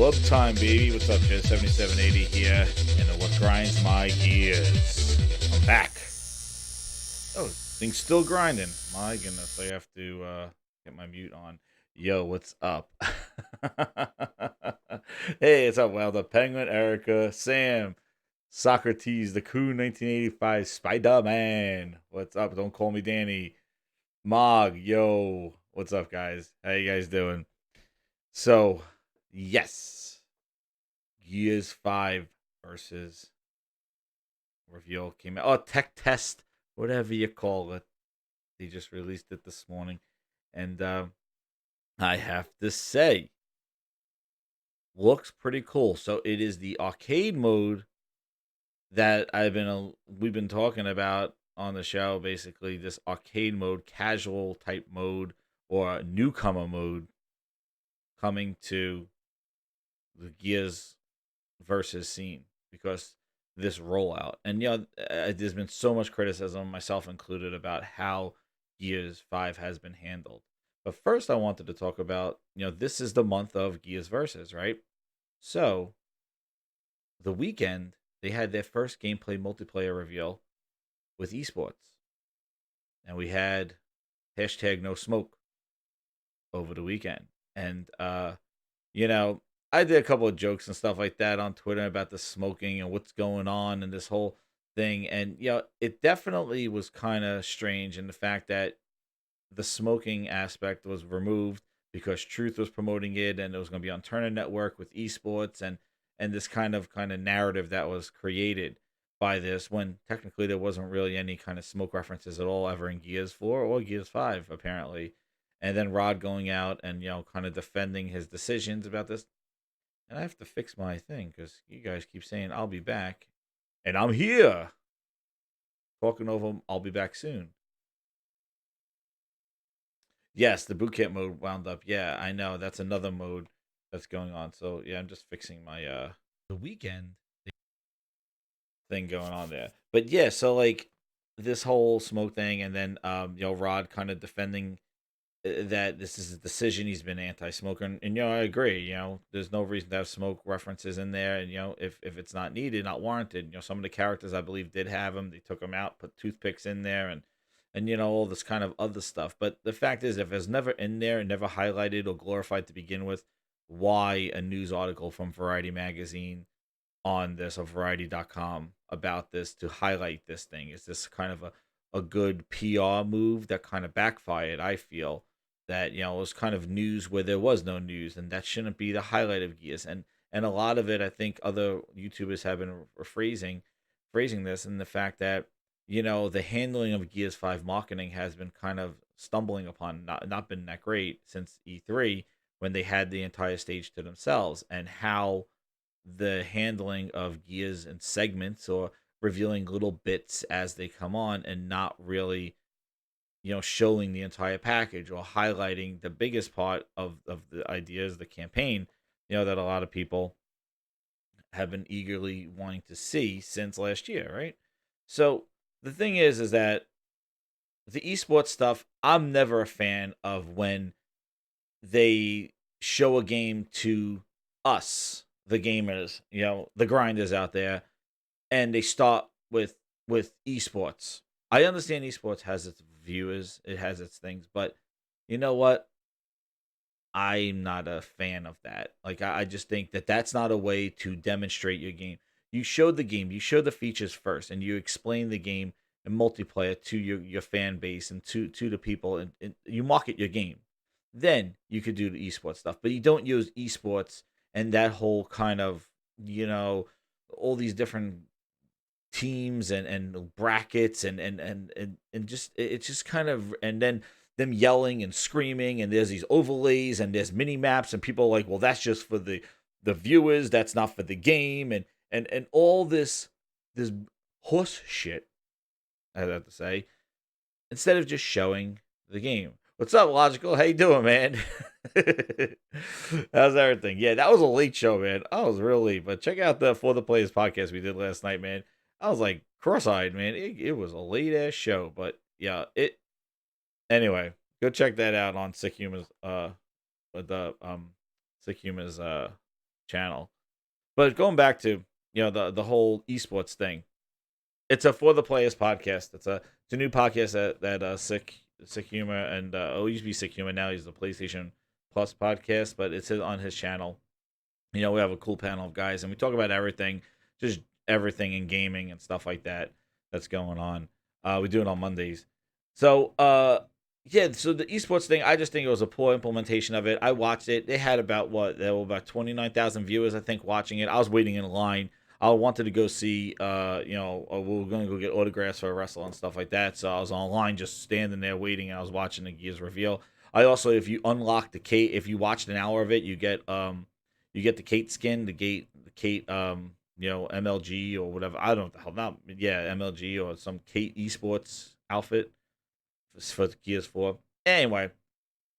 Club time, baby. What's up, Jez? 7780 here, and what grinds my gears? I'm back. Oh, things still grinding. My goodness, I have to get my mute on. Yo, what's up? Hey, what's up, Well, the Penguin, Erica, Sam, Socrates, the Coon 1985, Spider Man. What's up? Don't call me Danny. Mog, yo, what's up, guys? How you guys doing? So, yes. Gears 5 versus reveal came out. Oh, tech test, whatever you call it. They just released it this morning. And I have to say, looks pretty cool. So it is the arcade mode that we've been talking about on the show, basically this arcade mode, casual type mode, or newcomer mode coming to the Gears versus scene because this rollout. And there's been so much criticism, myself included, about how Gears 5 has been handled. But first, I wanted to talk about this is the month of Gears versus, right? So the weekend they had their first gameplay multiplayer reveal with eSports, and we had hashtag no smoke over the weekend. And you know, I did a couple of jokes and stuff like that on Twitter about the smoking and what's going on and this whole thing. And it definitely was kind of strange in the fact that the smoking aspect was removed because Truth was promoting it, and it was going to be on Turner Network with esports, and this kind of narrative that was created by this, when technically there wasn't really any kind of smoke references at all ever in Gears 4 or Gears 5 apparently. And then Rod going out and kind of defending his decisions about this. And I have to fix my thing because you guys keep saying I'll be back, and I'm here talking over 'em, I'll be back soon. Yes, the boot camp mode wound up. Yeah, I know. That's another mode that's going on. So yeah, I'm just fixing my the weekend thing going on there. But yeah, so like this whole smoke thing, and then Rod kind of defending that this is a decision. He's been anti-smoker, and I agree. There's no reason to have smoke references in there, and if it's not needed, not warranted. Some of the characters I believe did have them. They took them out, put toothpicks in there, and all this kind of other stuff. But the fact is, if it's never in there and never highlighted or glorified to begin with, why a news article from Variety magazine on this, or variety.com, about this to highlight this thing? Is this kind of a good PR move that kind of backfired? I feel that it was kind of news where there was no news, and that shouldn't be the highlight of Gears. And a lot of it, I think other YouTubers have been phrasing this in the fact that the handling of Gears 5 marketing has been kind of stumbling upon, not been that great since E3, when they had the entire stage to themselves, and how the handling of Gears and segments, or revealing little bits as they come on, and not really showing the entire package or highlighting the biggest part of the ideas, the campaign, that a lot of people have been eagerly wanting to see since last year, right? So the thing is that the esports stuff, I'm never a fan of when they show a game to us, the gamers, the grinders out there, and they start with esports. I understand esports has its viewers, it has its things, but you know what? I'm not a fan of that. Like, I just think that that's not a way to demonstrate your game. You show the game, you show the features first, and you explain the game and multiplayer to your fan base and to the people, and you market your game. Then you could do the esports stuff, but you don't use esports and that whole kind of all these different teams and brackets, and just it's just kind of, and then them yelling and screaming, and there's these overlays and there's mini maps, and people are like, well, that's just for the viewers, that's not for the game, and all this horse shit, I have to say, instead of just showing the game. What's up, Logical? How you doing, man? How's everything? Yeah, that was a late show, man. I was real late, but check out the For the Players podcast we did last night, man. I was like cross-eyed, man. It was a late ass show, but yeah, it. Anyway, go check that out on Sick Humans. With the Sick Humans channel. But going back to the whole esports thing, it's a For the Players podcast. It's a new podcast that Sick Humor and it used to be Sick Humor, now he's the PlayStation Plus podcast, but it's on his channel. We have a cool panel of guys, and we talk about everything, just everything in gaming and stuff like that that's going on. We do it on Mondays. So, yeah, so the esports thing, I just think it was a poor implementation of it. I watched it. They had there were about 29,000 viewers, I think, watching it. I was waiting in line. I wanted to go see, we were going to go get autographs for a wrestler and stuff like that. So I was online just standing there waiting, and I was watching the Gears reveal. I also, if you unlock the Kate, if you watched an hour of it, you get the Kate skin, the Kate, MLG or whatever. I don't know what the hell. Not, yeah, MLG or some Kate esports outfit for Gears 4. Anyway,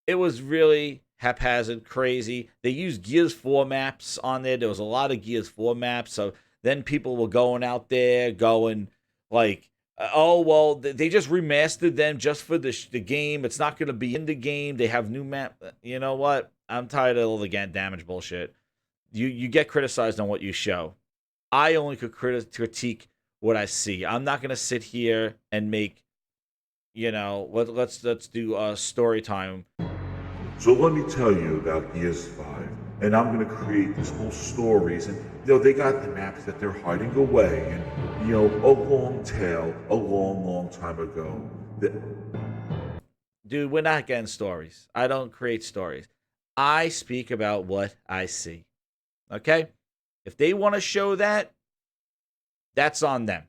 it was really haphazard, crazy. They used Gears 4 maps on there. There was a lot of Gears 4 maps. So then people were going out there going like, oh, well, they just remastered them just for the game. It's not going to be in the game. They have new map. You know what? I'm tired of all the damage bullshit. You get criticized on what you show. I only could critique what I see. I'm not going to sit here and make, let's do story time. So let me tell you about Gears 5. And I'm going to create these whole stories. And, they got the maps that they're hiding away. And, a long tale, a long, long time ago. Dude, we're not getting stories. I don't create stories. I speak about what I see. Okay? If they want to show that, that's on them.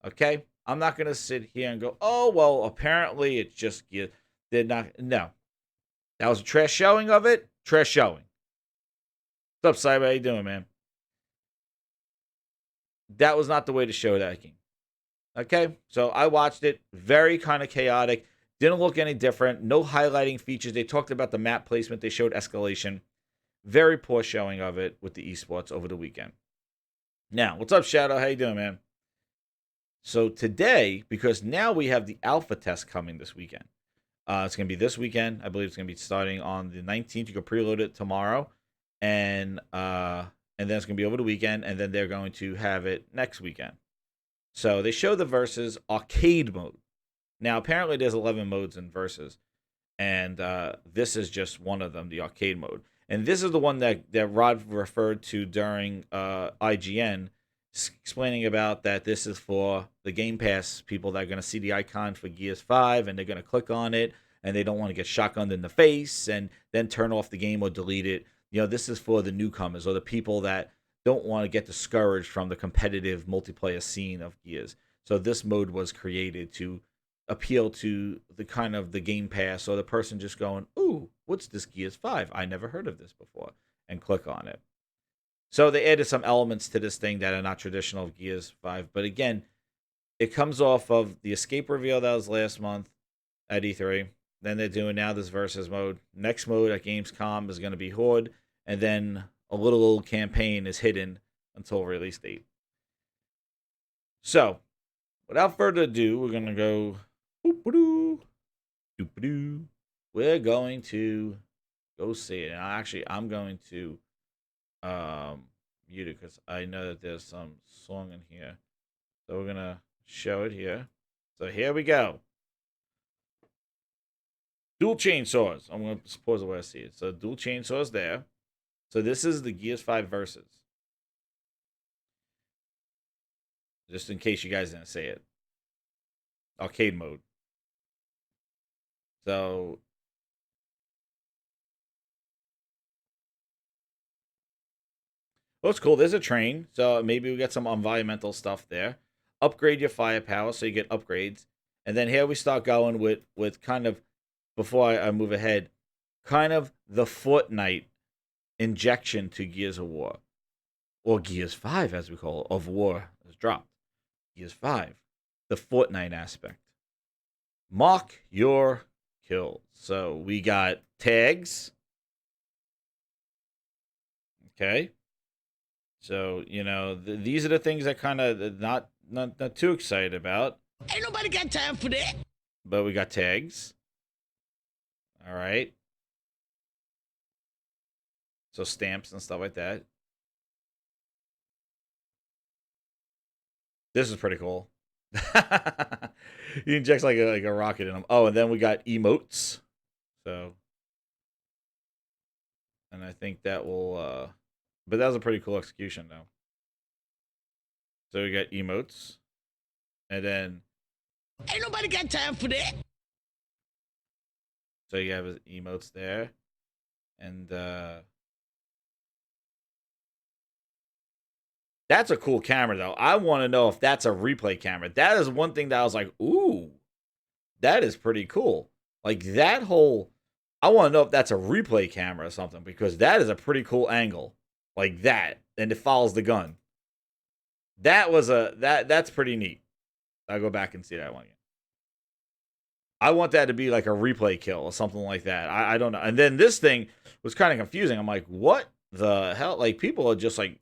Okay? I'm not going to sit here and go, oh, well, apparently it's just Gears. Did not. No. That was a trash showing of it. Trash showing. What's up, Cyber? How you doing, man? That was not the way to show that game. Okay? So I watched it. Very kind of chaotic. Didn't look any different. No highlighting features. They talked about the map placement. They showed escalation. Very poor showing of it with the esports over the weekend. Now, what's up, Shadow? How you doing, man? So today, because now we have the alpha test coming this weekend. It's going to be this weekend. I believe it's going to be starting on the 19th. You can preload it tomorrow. And then it's going to be over the weekend. And then they're going to have it next weekend. So they show the Versus arcade mode. Now, apparently there's 11 modes in Versus. And this is just one of them, the arcade mode. And this is the one that Rod referred to during IGN, explaining about that this is for the Game Pass people that are going to see the icon for Gears 5 and they're going to click on it and they don't want to get shotgunned in the face and then turn off the game or delete it. This is for the newcomers or the people that don't want to get discouraged from the competitive multiplayer scene of Gears. So this mode was created to appeal to the kind of the Game Pass or the person just going, ooh, what's this Gears 5? I never heard of this before, and click on it. So they added some elements to this thing that are not traditional of Gears 5. But again, it comes off of the Escape reveal that was last month at E3. Then they're doing now this Versus mode. Next mode at Gamescom is going to be Horde. And then a little campaign is hidden until release date. So, without further ado, we're going to go... We're going to go see it. And actually, I'm going to mute it because I know that there's some song in here. So we're gonna show it here. So here we go. Dual chainsaws. I'm gonna pause it where I see it. So dual chainsaws there. So this is the Gears 5 Versus. Just in case you guys didn't say it. Arcade mode. So oh, it's cool. There's a train, so maybe we get some environmental stuff there. Upgrade your firepower, so you get upgrades. And then here we start going with kind of, before I move ahead, kind of the Fortnite injection to Gears of War. Or Gears 5, as we call it, of War is dropped. Gears 5, the Fortnite aspect. Mark your kills. So we got tags. Okay. So, these are the things that kind of not too excited about. Ain't nobody got time for that. But we got tags. All right. So stamps and stuff like that. This is pretty cool. He injects like a rocket in them. Oh, and then we got emotes. So, and I think that will. But that was a pretty cool execution, though. So we got emotes, and then Ain't nobody got time for that. so you have his emotes there, and that's a cool camera, though. I want to know if that's a replay camera. That is one thing that I was like, ooh, that is pretty cool. Like that whole, I want to know if that's a replay camera or something because that is a pretty cool angle, like that, and it follows the gun. That was that's pretty neat. I'll go back and see that one again. I want that to be like a replay kill or something like that. I don't know. And then this thing was kind of confusing. I'm like, what the hell? Like people are just like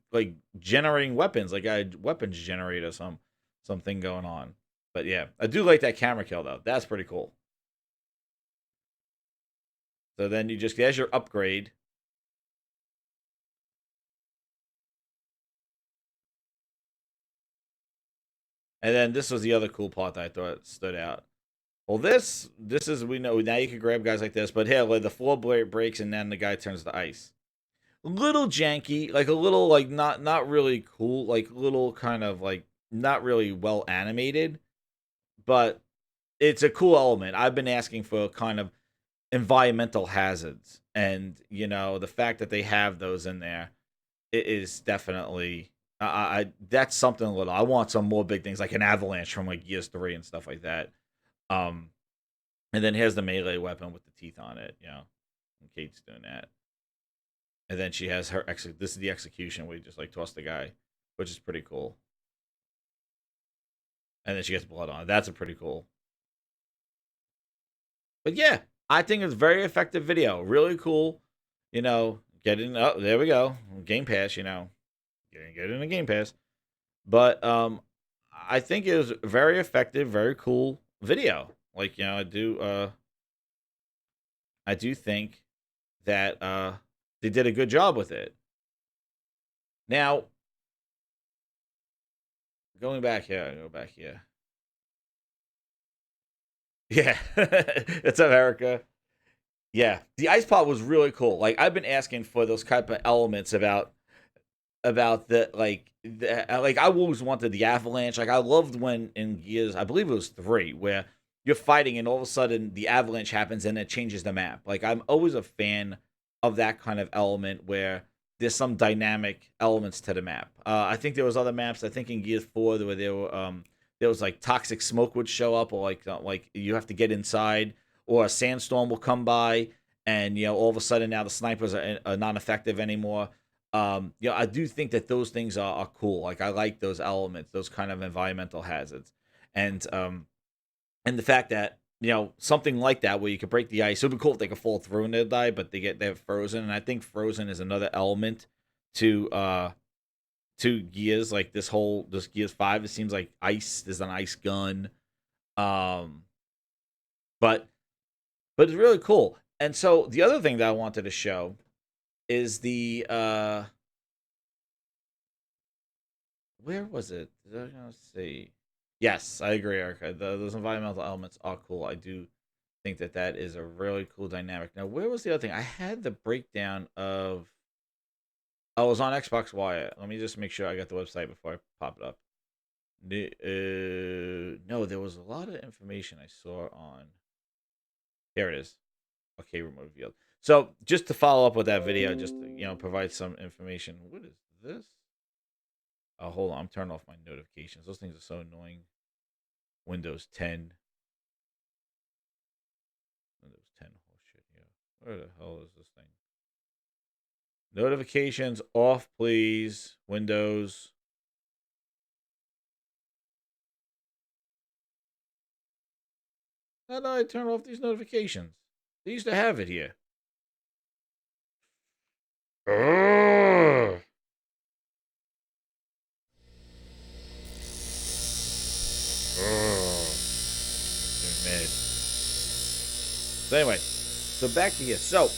generating weapons, like a weapons generator, something going on. But yeah, I do like that camera kill though. That's pretty cool. So then you just there's your upgrade. And then this was the other cool part that I thought stood out. Well, this is we know now you can grab guys like this, but here like the floor breaks and then the guy turns to ice. Little janky, like a little like not really cool, like little kind of like not really well animated, but it's a cool element. I've been asking for kind of environmental hazards, and you know the fact that they have those in there, it is definitely that's something a little. I want some more big things like an avalanche from like Gears 3 and stuff like that. Um, and then here's the melee weapon with the teeth on it. You know, and Kate's doing that. And then she has her this is the execution where you just like toss the guy, which is pretty cool. And then she gets blood on it. That's a pretty cool. But yeah, I think it's very effective video. Really cool. You know, getting oh, there we go. Game Pass, you know. Get in a Game Pass. But I think it was very effective, very cool video. Like, you know, I do think that they did a good job with it. Now, going back here, go back here. Yeah, it's up, Erica. Yeah, the ice pot was really cool. Like I've been asking for those type of elements about like I always wanted the avalanche. Like I loved when in Gears, I believe it was 3, where you're fighting and all of a sudden the avalanche happens and it changes the map. Like I'm always a fan of that kind of element where there's some dynamic elements to the map. I think there was other maps. I think in Gears 4 where there was like toxic smoke would show up, or like you have to get inside, or a sandstorm will come by, and you know all of a sudden now the snipers are not effective anymore. You know, I do think that those things are cool. Like I like those elements, those kind of environmental hazards, and the fact that you know something like that where you could break the ice. It would be cool if they could fall through and they die, but they're frozen. And I think frozen is another element to Gears. Like this Gears 5, it seems like ice. There's an ice gun, um, but it's really cool. And so the other thing that I wanted to show is the where was it? Let's see. Yes, I agree, Erica. Those environmental elements are cool. I do think that that is a really cool dynamic. Now, where was the other thing? I had the breakdown of. Oh, it was on Xbox Wire. Let me just make sure I got the website before I pop it up. No, there was a lot of information I saw on. Here it is. Okay, remote revealed. So just to follow up with that video, just to, you know, provide some information. What is this? Oh, hold on. I'm turning off my notifications. Those things are so annoying. Windows 10. Windows 10. Oh, shit. Yeah. Where the hell is this thing? Notifications off, please. Windows. How do I turn off these notifications? They used to have it here. Ugh. Ugh. I'm mad. So anyway, so back to here. So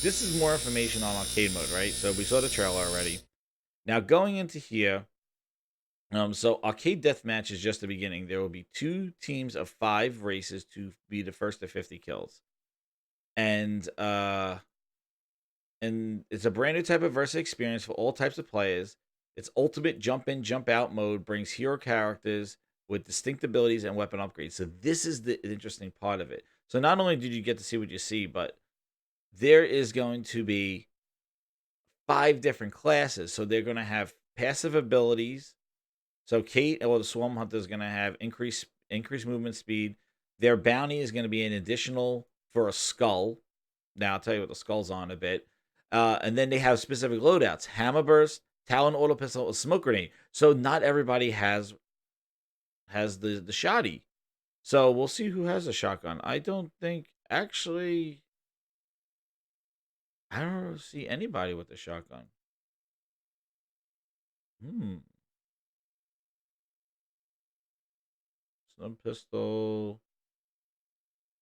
this is more information on arcade mode, right? So we saw the trailer already. Now going into here, so arcade deathmatch is just the beginning. There will be 2 teams of 5 races to be the first to 50 kills, and it's a brand new type of versus experience for all types of players. Its ultimate jump in, jump out mode brings hero characters with distinct abilities and weapon upgrades. So this is the interesting part of it. So not only did you get to see what you see, but there is going to be 5 different classes. So they're going to have passive abilities. So Kate, or the Swarm Hunter, is going to have increased movement speed. Their bounty is going to be an additional for a skull. Now I'll tell you what the skull's on a bit. And then they have specific loadouts: hammer burst, Talon auto pistol, or smoke grenade. So not everybody has the shotty. So we'll see who has a shotgun. I don't think actually. I don't see anybody with a shotgun. Hmm. Stun pistol.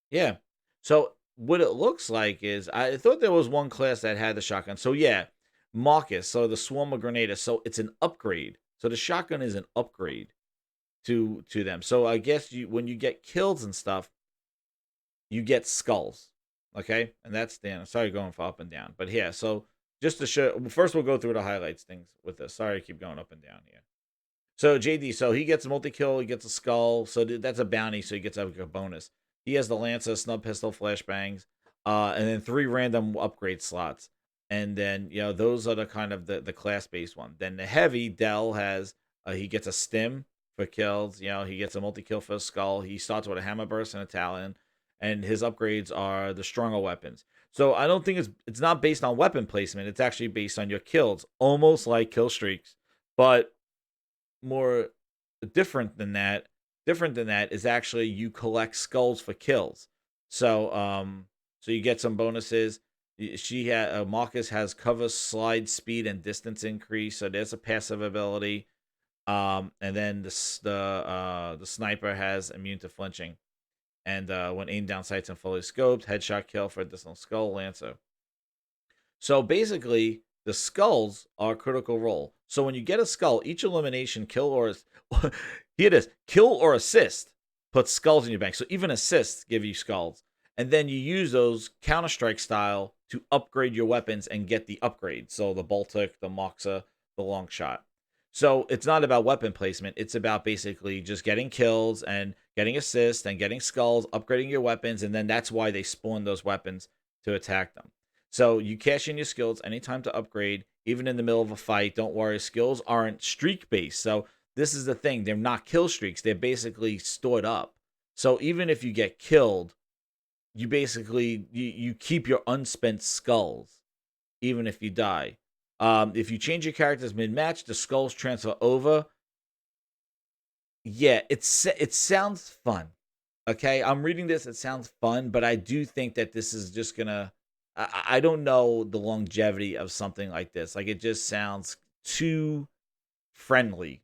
Yeah. So what it looks like is I thought there was one class that had the shotgun. So yeah, Marcus. So the Swarm of Grenada. So it's an upgrade. So the shotgun is an upgrade to them. So I guess when you get kills and stuff, you get skulls. Okay, and that's Dan. Sorry, going for up and down, but yeah. So just to show, first we'll go through the highlights things with this. Sorry, I keep going up and down here. So JD, so he gets a multi-kill, he gets a skull, so that's a bounty, so he gets a bonus. He has the Lancer, snub pistol, flashbangs, and then 3 random upgrade slots. And then, those are the kind of the class-based one. Then the heavy, Dell has, he gets a stim for kills, he gets a multi-kill for a skull. He starts with a hammer burst and a talon, and his upgrades are the stronger weapons. So I don't think it's not based on weapon placement, it's actually based on your kills, almost like kill streaks. But more different than that is actually you collect skulls for kills. So you get some bonuses. Marcus has cover, slide, speed, and distance increase, so there's a passive ability. And then the sniper has immune to flinching, and when aimed down sights and fully scoped, headshot kill for additional skull lancer. So basically, the skulls are a critical role. So when you get a skull, each elimination, kill or here it is, kill or assist puts skulls in your bank. So even assists give you skulls, and then you use those Counter-Strike style to upgrade your weapons and get the upgrade. So the Baltic, the Moxa, the long shot. So it's not about weapon placement. It's about basically just getting kills and getting assists and getting skulls, upgrading your weapons, and then that's why they spawn those weapons to attack them. So you cash in your skills anytime to upgrade, even in the middle of a fight. Don't worry, skills aren't streak based. So this is the thing. They're not kill streaks. They're basically stored up. So even if you get killed, you basically you keep your unspent skulls, even if you die. If you change your characters mid-match, the skulls transfer over. Yeah, it sounds fun. Okay, I'm reading this. It sounds fun, but I do think that this is just gonna. I don't know the longevity of something like this. Like it just sounds too friendly.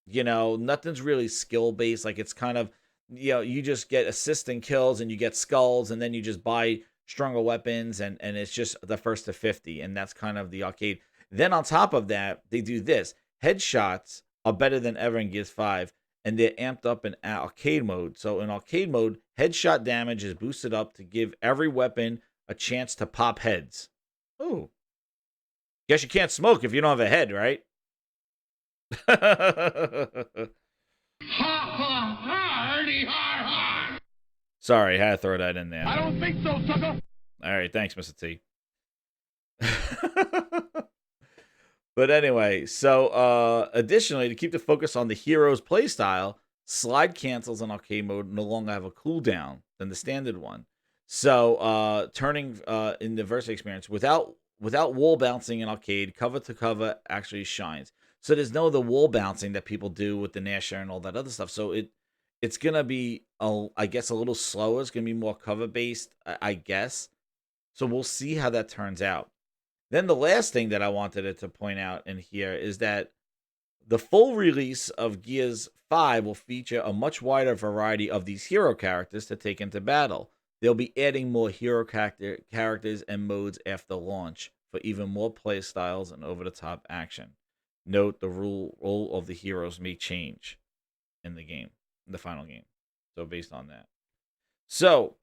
Nothing's really skill based. Like it's kind of, you just get assists and kills, and you get skulls, and then you just buy stronger weapons, and it's just the first to 50, and that's kind of the arcade. Then on top of that, they do this. Headshots are better than ever in Gears 5, and they're amped up in arcade mode. So in arcade mode, headshot damage is boosted up to give every weapon a chance to pop heads. Oh, guess you can't smoke if you don't have a head, right? Sorry, I had to throw that in there. I don't think so, sucker. All right, thanks, Mr. T. But anyway, so additionally, to keep the focus on the hero's playstyle, slide cancels in arcade mode no longer have a cooldown than the standard one. So turning in the versus experience without wall bouncing in arcade, cover to cover actually shines. So there's no the wall bouncing that people do with the Nasher and all that other stuff. So it's gonna be I guess a little slower. It's gonna be more cover based, I guess. So we'll see how that turns out. Then the last thing that I wanted to point out in here is that the full release of Gears 5 will feature a much wider variety of these hero characters to take into battle. They'll be adding more hero characters and modes after launch for even more play styles and over the top action. Note the role of the heroes may change in the game, in the final game. So based on that. So,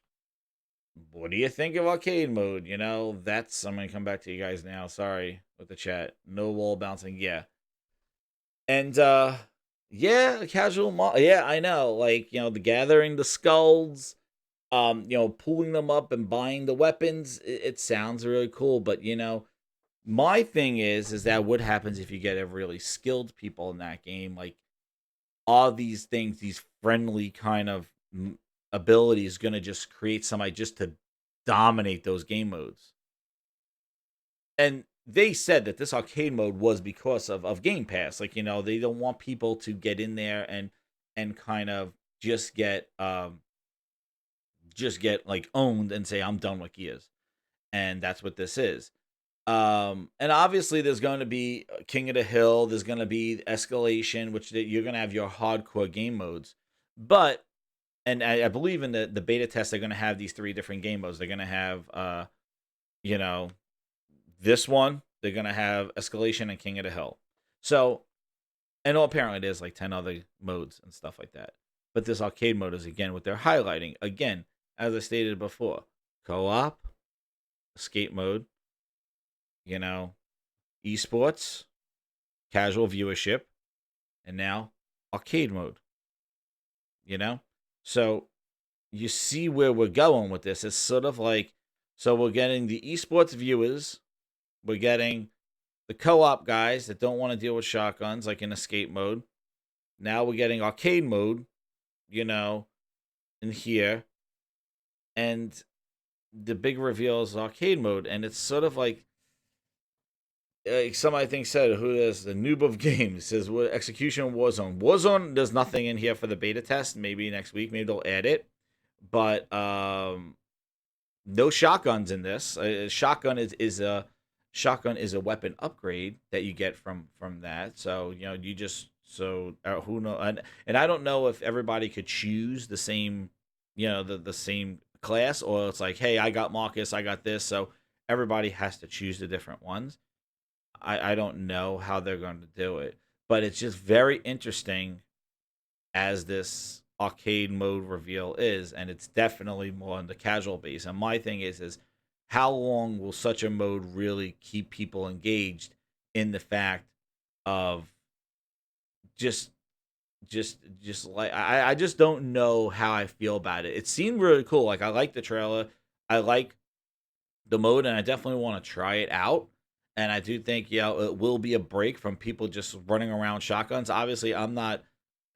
what do you think of arcade mode? That's I'm gonna come back to you guys now. Sorry with the chat. No wall bouncing. Yeah. And yeah, yeah, I know. Like, the gathering the skulls, pulling them up and buying the weapons, it sounds really cool, but my thing is that what happens if you get a really skilled people in that game? Like, all these things, these friendly kind of abilities, gonna just create somebody just to dominate those game modes. And they said that this arcade mode was because of Game Pass. Like, they don't want people to get in there and kind of just get like owned and say I'm done with Gears. And that's what this is. And obviously there's going to be King of the Hill, there's going to be Escalation, which you're going to have your hardcore game modes. But and I believe in the beta test they're going to have these 3 different game modes. They're going to have you know, this one, they're going to have Escalation and King of the Hill. So, and apparently there's like 10 other modes and stuff like that. But this arcade mode is, again, what they're highlighting. Again, as I stated before, co-op, escape mode, eSports, casual viewership, and now arcade mode. So you see where we're going with this. It's sort of like, so we're getting the eSports viewers, we're getting the co-op guys that don't want to deal with shotguns, like in escape mode. Now we're getting arcade mode, in here. And the big reveal is arcade mode. And it's sort of like somebody I think said, who is the noob of games, says, what execution Warzone. Warzone, there's nothing in here for the beta test. Maybe next week, maybe they'll add it. But no shotguns in this. Shotgun is a weapon upgrade that you get from that. So you just who know, and I don't know if everybody could choose the same, the same class, or it's like, hey, I got Marcus, I got this, so everybody has to choose the different ones. I don't know how they're going to do it, but it's just very interesting as this arcade mode reveal is, and it's definitely more on the casual base. And my thing is how long will such a mode really keep people engaged in the fact of just like I just don't know how I feel about it. It seemed really cool. Like, I like the trailer, I like the mode, and I definitely want to try it out. And I do think, it will be a break from people just running around shotguns. Obviously, I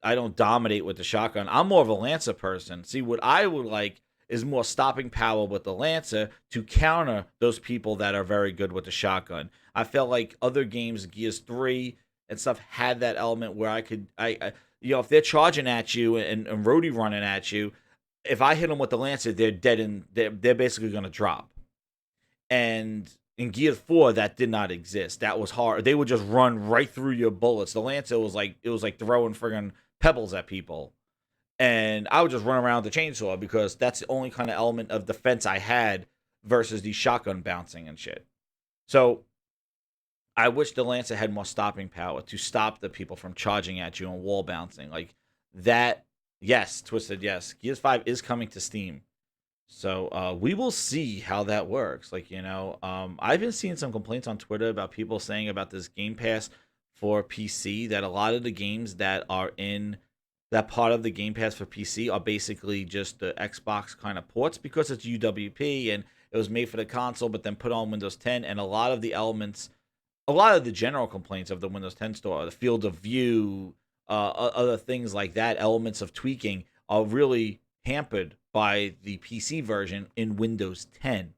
don't dominate with the shotgun. I'm more of a Lancer person. See, what I would like is more stopping power with the Lancer to counter those people that are very good with the shotgun. I felt like other games, Gears 3 and stuff, had that element where if they're charging at you and roadie running at you, if I hit them with the Lancer, they're dead, and they're basically going to drop. And in Gears 4, that did not exist. That was hard. They would just run right through your bullets. The Lancer was like throwing friggin' pebbles at people. And I would just run around with the chainsaw because that's the only kind of element of defense I had versus the shotgun bouncing and shit. So I wish the Lancer had more stopping power to stop the people from charging at you and wall bouncing. Like that, yes, Twisted, yes. Gears 5 is coming to Steam. So we will see how that works. Like, I've been seeing some complaints on Twitter about people saying about this Game Pass for PC, that a lot of the games that are in that part of the Game Pass for PC are basically just the Xbox kind of ports, because it's UWP and it was made for the console but then put on Windows 10. And a lot of the general complaints of the Windows 10 store, the field of view, other things like that, elements of tweaking, are really hampered by the PC version in Windows 10.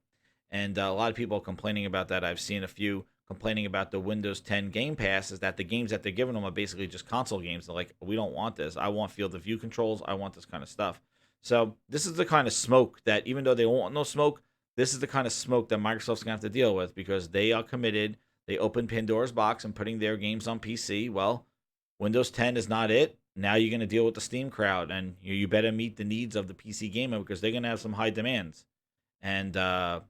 And a lot of people are complaining about that. I've seen a few complaining about the Windows 10 Game Pass, is that the games that they're giving them are basically just console games. They're like, we don't want this. I want field of view controls. I want this kind of stuff. So this is the kind of smoke that, even though they don't want no smoke, this is the kind of smoke that Microsoft's going to have to deal with, because they are committed. They opened Pandora's box and putting their games on PC. Well, Windows 10 is not it. now you're going to deal with the Steam crowd, and you better meet the needs of the PC gamer because they're going to have some high demands. And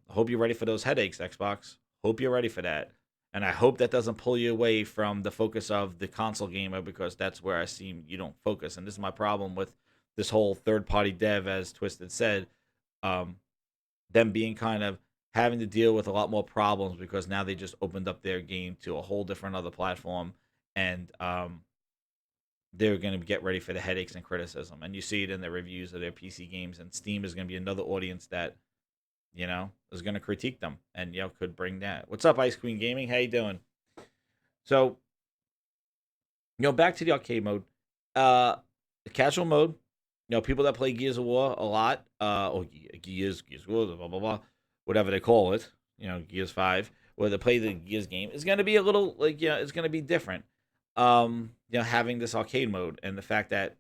hope you're ready for those headaches, Xbox. Hope you're ready for that. And I hope that doesn't pull you away from the focus of the console gamer because that's where I see you don't focus. And this is my problem with this whole third party dev, as Twisted said. Um, them being kind of having to deal with a lot more problems because now they just opened up their game to a whole different other platform. And they're going to get ready for the headaches and criticism. And you see it in the reviews of their PC games. And Steam is going to be another audience that is going to critique them and, could bring that. What's up, Ice Queen Gaming? How you doing? So, back to the arcade mode. The casual mode, people that play Gears of War a lot, or Gears of War, blah, blah, blah, whatever they call it, Gears 5, where they play the Gears game, is going to be a little, it's going to be different. Having this arcade mode and the fact that,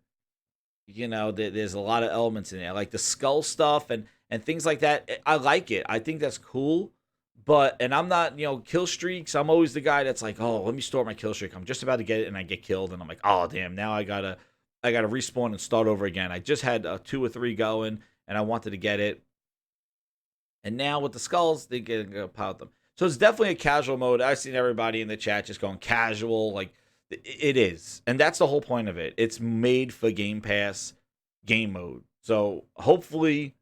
there's a lot of elements in there, like the skull stuff and things like that. I like it. I think that's cool. And I'm not, kill streaks. I'm always the guy that's like, oh, let me store my kill streak. I'm just about to get it and I get killed. And I'm like, oh, damn, now I gotta respawn and start over again. I just had 2 or 3 going and I wanted to get it. And now with the skulls, they get piled them. So it's definitely a casual mode. I've seen everybody in the chat just going casual. Like, it is. And that's the whole point of it. It's made for Game Pass game mode. So hopefully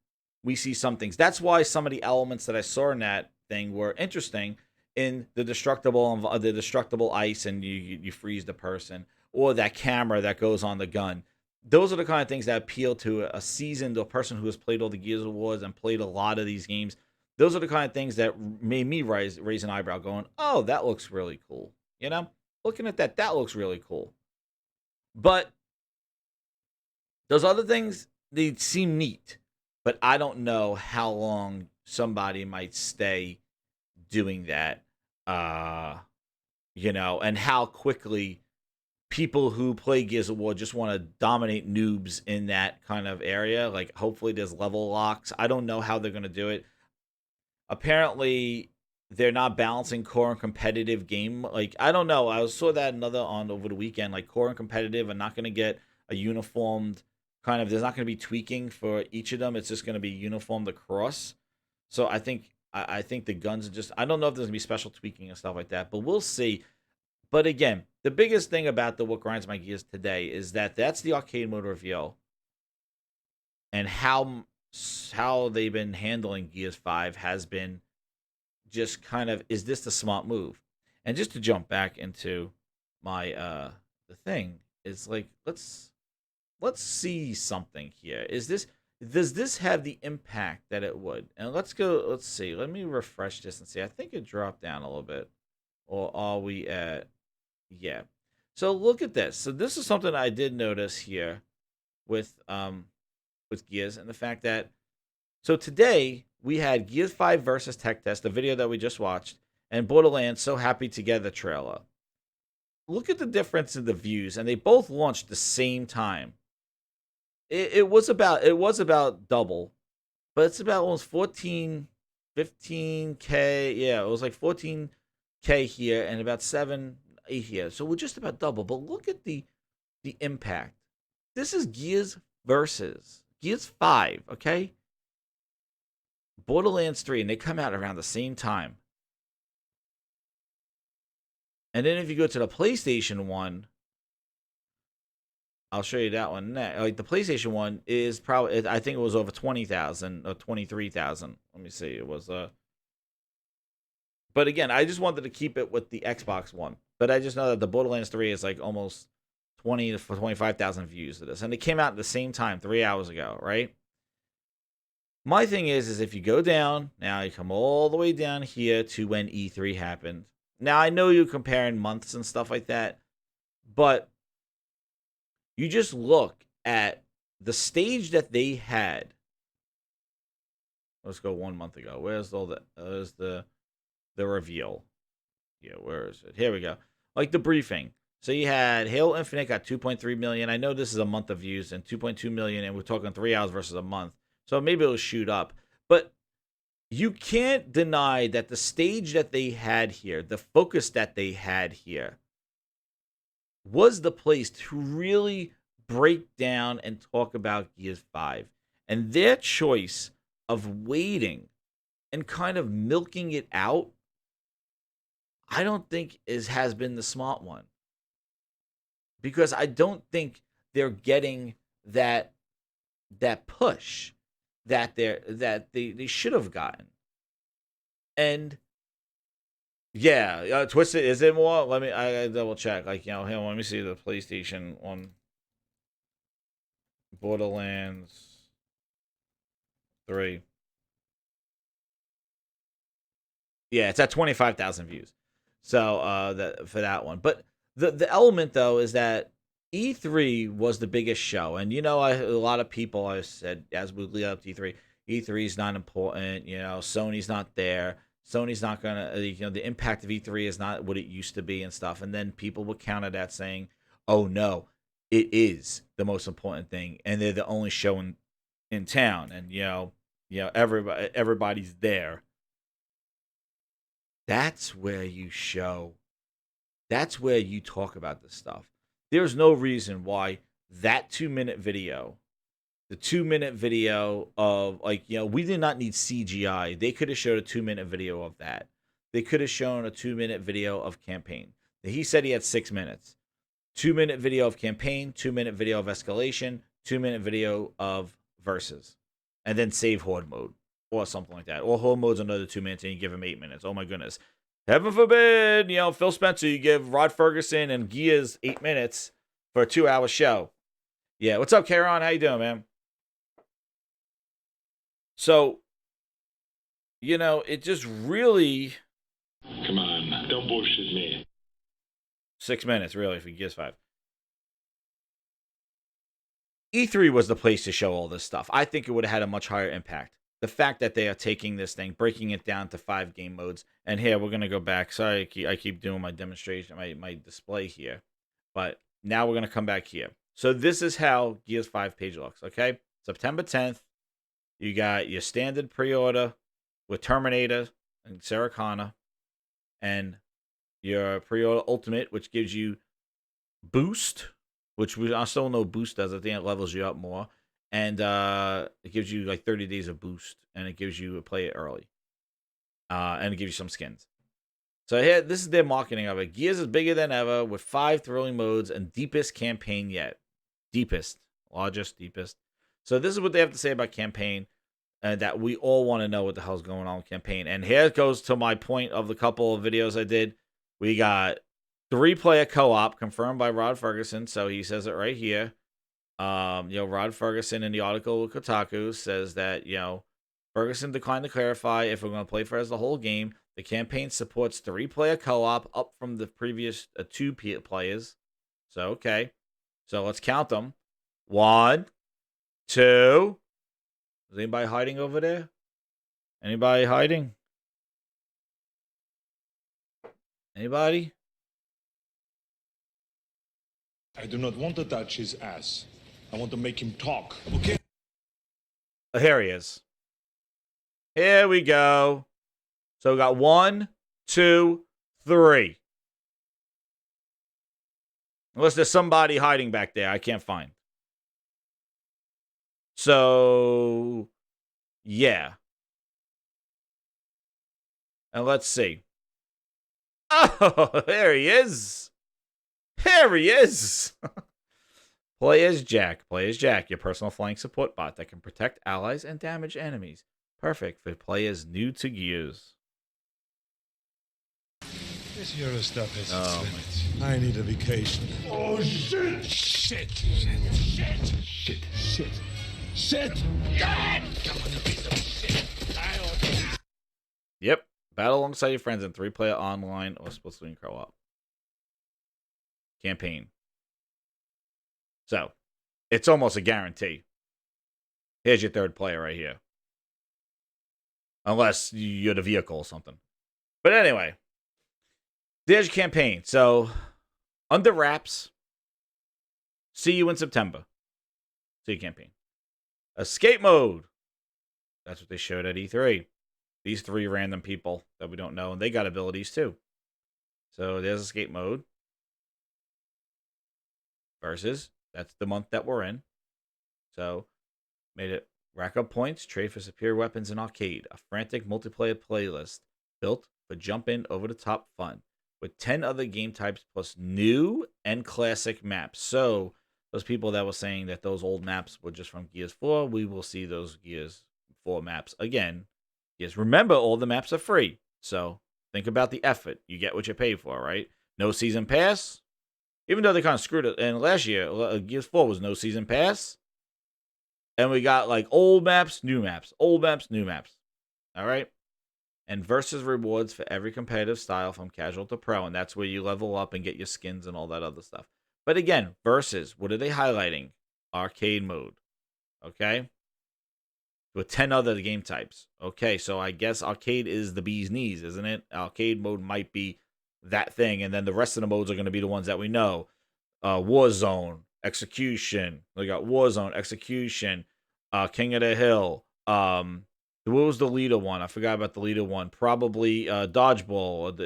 we see some things. That's why some of the elements that I saw in that thing were interesting in the destructible ice and you freeze the person, or that camera that goes on the gun. Those are the kind of things that appeal to a seasoned or person who has played all the Gears of Wars and played a lot of these games. Those are the kind of things that made me raise an eyebrow going, oh, that looks really cool. Looking at that looks really cool. But those other things, they seem neat. But I don't know how long somebody might stay doing that. And how quickly people who play Gears of War just want to dominate noobs in that kind of area. Like, hopefully there's level locks. I don't know how they're going to do it. Apparently, they're not balancing core and competitive game. Like, I don't know. I saw that over the weekend. Like, core and competitive are not going to get a uniformed kind of. There's not going to be tweaking for each of them. It's just going to be uniformed across. So I think the guns are just. I don't know if there's going to be special tweaking and stuff like that, but we'll see. But again, the biggest thing about what grinds my gears today is that's the arcade mode reveal, and how they've been handling Gears 5 has been just kind of, is this the smart move? And just to jump back into my the thing is like, let's see something here. Does this have the impact that it would? And let's see. Let me refresh this and see. I think it dropped down a little bit. Or are we at, yeah. So look at this. So this is something I did notice here with Gears, and the fact that, so today we had Gears 5 versus Tech Test, the video that we just watched, and Borderlands So Happy Together trailer. Look at the difference in the views, and they both launched the same time. It was about double, but it's about almost 15K. Yeah, it was like 14K here and about 8 here. So we're just about double. But look at the impact. This is Gears versus Gears 5, okay? Borderlands 3, and they come out around the same time. And then if you go to the PlayStation 1, I'll show you that one next. Like, the PlayStation 1 is probably, I think it was over 20,000 or 23,000. Let me see. It was but again, I just wanted to keep it with the Xbox One. But I just know that the Borderlands 3 is like almost 20 to 25,000 views of this. And it came out at the same time 3 hours ago, right? My thing is if you go down, now you come all the way down here to when E3 happened. Now, I know you're comparing months and stuff like that, but you just look at the stage that they had. Let's go 1 month ago. Where's the reveal? Yeah, where is it? Here we go. Like the briefing. So you had Halo Infinite got 2.3 million. I know this is a month of views, and 2.2 million, and we're talking 3 hours versus a month. So maybe it'll shoot up. But you can't deny that the stage that they had here, the focus that they had here, was the place to really break down and talk about Gears 5. And their choice of waiting and kind of milking it out, I don't think has been the smart one. Because I don't think they're getting that push they should have gotten. And yeah, Twisted, is it more? I double check. Like, let me see the PlayStation on Borderlands 3. Yeah, it's at 25,000 views. So that for that one. But the element though is that E3 was the biggest show, and a lot of people I said as we lead up to E3, E3 is not important. Sony's not there. Sony's not gonna. The impact of E3 is not what it used to be and stuff. And then people would counter that saying, "Oh no, it is the most important thing, and they're the only show in town, and everybody's there." That's where you show. That's where you talk about this stuff. There's no reason why that 2-minute video, the 2-minute video of we did not need CGI. They could have showed a 2-minute video of that. They could have shown a 2-minute video of campaign. He said he had 6 minutes. 2-minute video of campaign, 2-minute video of escalation, 2-minute video of versus, and then save horde mode or something like that. Or horde mode's another 2 minutes and you give him 8 minutes. Oh my goodness. Heaven forbid, Phil Spencer, you give Rod Ferguson and Gears 8 minutes for a 2-hour show. Yeah, what's up, Karen? How you doing, man? So, it just really... Come on, don't bullshit me. 6 minutes, really, for Gears 5. E3 was the place to show all this stuff. I think it would have had a much higher impact. The fact that they are taking this thing, breaking it down to 5 game modes, and here we're gonna go back. Sorry, I keep doing my demonstration, my display here, but now we're gonna come back here. So this is how Gears 5 page looks. Okay, September 10th, you got your standard pre-order with Terminator and Sarah Connor, and your pre-order Ultimate, which gives you Boost, which I still know Boost does. I think it levels you up more. And it gives you like 30 days of boost, and it gives you a play it early. And it gives you some skins. So here, this is their marketing of it. Gears is bigger than ever with 5 thrilling modes and deepest campaign yet. Deepest. Largest, deepest. So this is what they have to say about campaign, and that we all want to know what the hell's going on with campaign. And here it goes to my point of the couple of videos I did. We got 3-player co-op confirmed by Rod Ferguson, so he says it right here. Rod Ferguson in the article with Kotaku says that, Ferguson declined to clarify if we're going to play for as the whole game. The campaign supports 3-player co-op up from the previous 2 players. So, okay. So let's count them. 1, 2. Is anybody hiding over there? Anybody hiding? Anybody? I do not want to touch his ass. I want to make him talk, okay? Oh, here he is. Here we go. So we got 1, 2, 3. Unless there's somebody hiding back there I can't find. So, yeah. And let's see. Oh, there he is. There he is. Play as Jack. Play as Jack, your personal flying support bot that can protect allies and damage enemies. Perfect for players new to Gears. This Euro stuff has Oh, its limits. I need a vacation. Oh, shit! Shit! Shit! Shit! Shit! Shit! Shit! God! Come on, you piece of shit! Yep. Battle alongside your friends in 3-player online or split-screen co-op. Campaign. So, it's almost a guarantee. Here's your 3rd player right here. Unless you're the vehicle or something. But anyway, there's your campaign. So, under wraps. See you in September. See your campaign. Escape mode. That's what they showed at E3. These 3 random people that we don't know, and they got abilities too. So there's escape mode. Versus That's the month that we're in. So, made it rack up points, trade for superior weapons in arcade, a frantic multiplayer playlist built for jump in over the top fun with 10 other game types plus new and classic maps. So, those people that were saying that those old maps were just from Gears 4, we will see those Gears 4 maps again. Yes, remember, all the maps are free. So, think about the effort. You get what you pay for, right? No season pass. Even though they kind of screwed it. And last year, Gears 4 was no season pass. And we got like old maps, new maps, old maps, new maps. All right. And versus rewards for every competitive style from casual to pro. And that's where you level up and get your skins and all that other stuff. But again, versus, what are they highlighting? Arcade mode. Okay. With 10 other game types. Okay. So I guess arcade is the bee's knees, isn't it? Arcade mode might be that thing. And then the rest of the modes are going to be the ones that we know. Warzone, Execution. We got Warzone, Execution, King of the Hill. What was the leader one? I forgot about the leader one. Probably Dodgeball,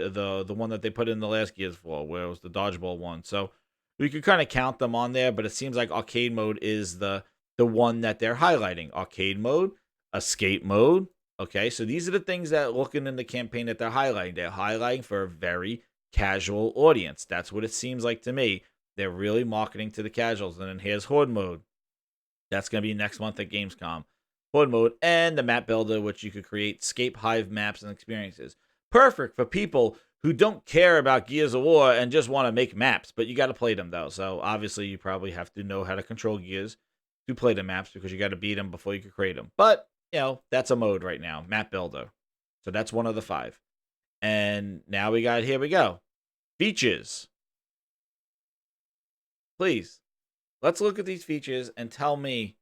the one that they put in the last Gears 4, where it was the Dodgeball one. So we could kind of count them on there, but it seems like arcade mode is the one that they're highlighting. Arcade mode, escape mode. Okay, so these are the things that looking in the campaign that they're highlighting. They're highlighting for a very casual audience. That's what it seems like to me. They're really marketing to the casuals. And then here's Horde mode. That's going to be next month at Gamescom. Horde mode and the map builder, which you could create Scape Hive maps and experiences. Perfect for people who don't care about Gears of War and just want to make maps, but you got to play them though. So obviously you probably have to know how to control Gears to play the maps because you got to beat them before you can create them. But, that's a mode right now, map builder. So that's one of the 5. And now here we go. Features. Please, let's look at these features and tell me.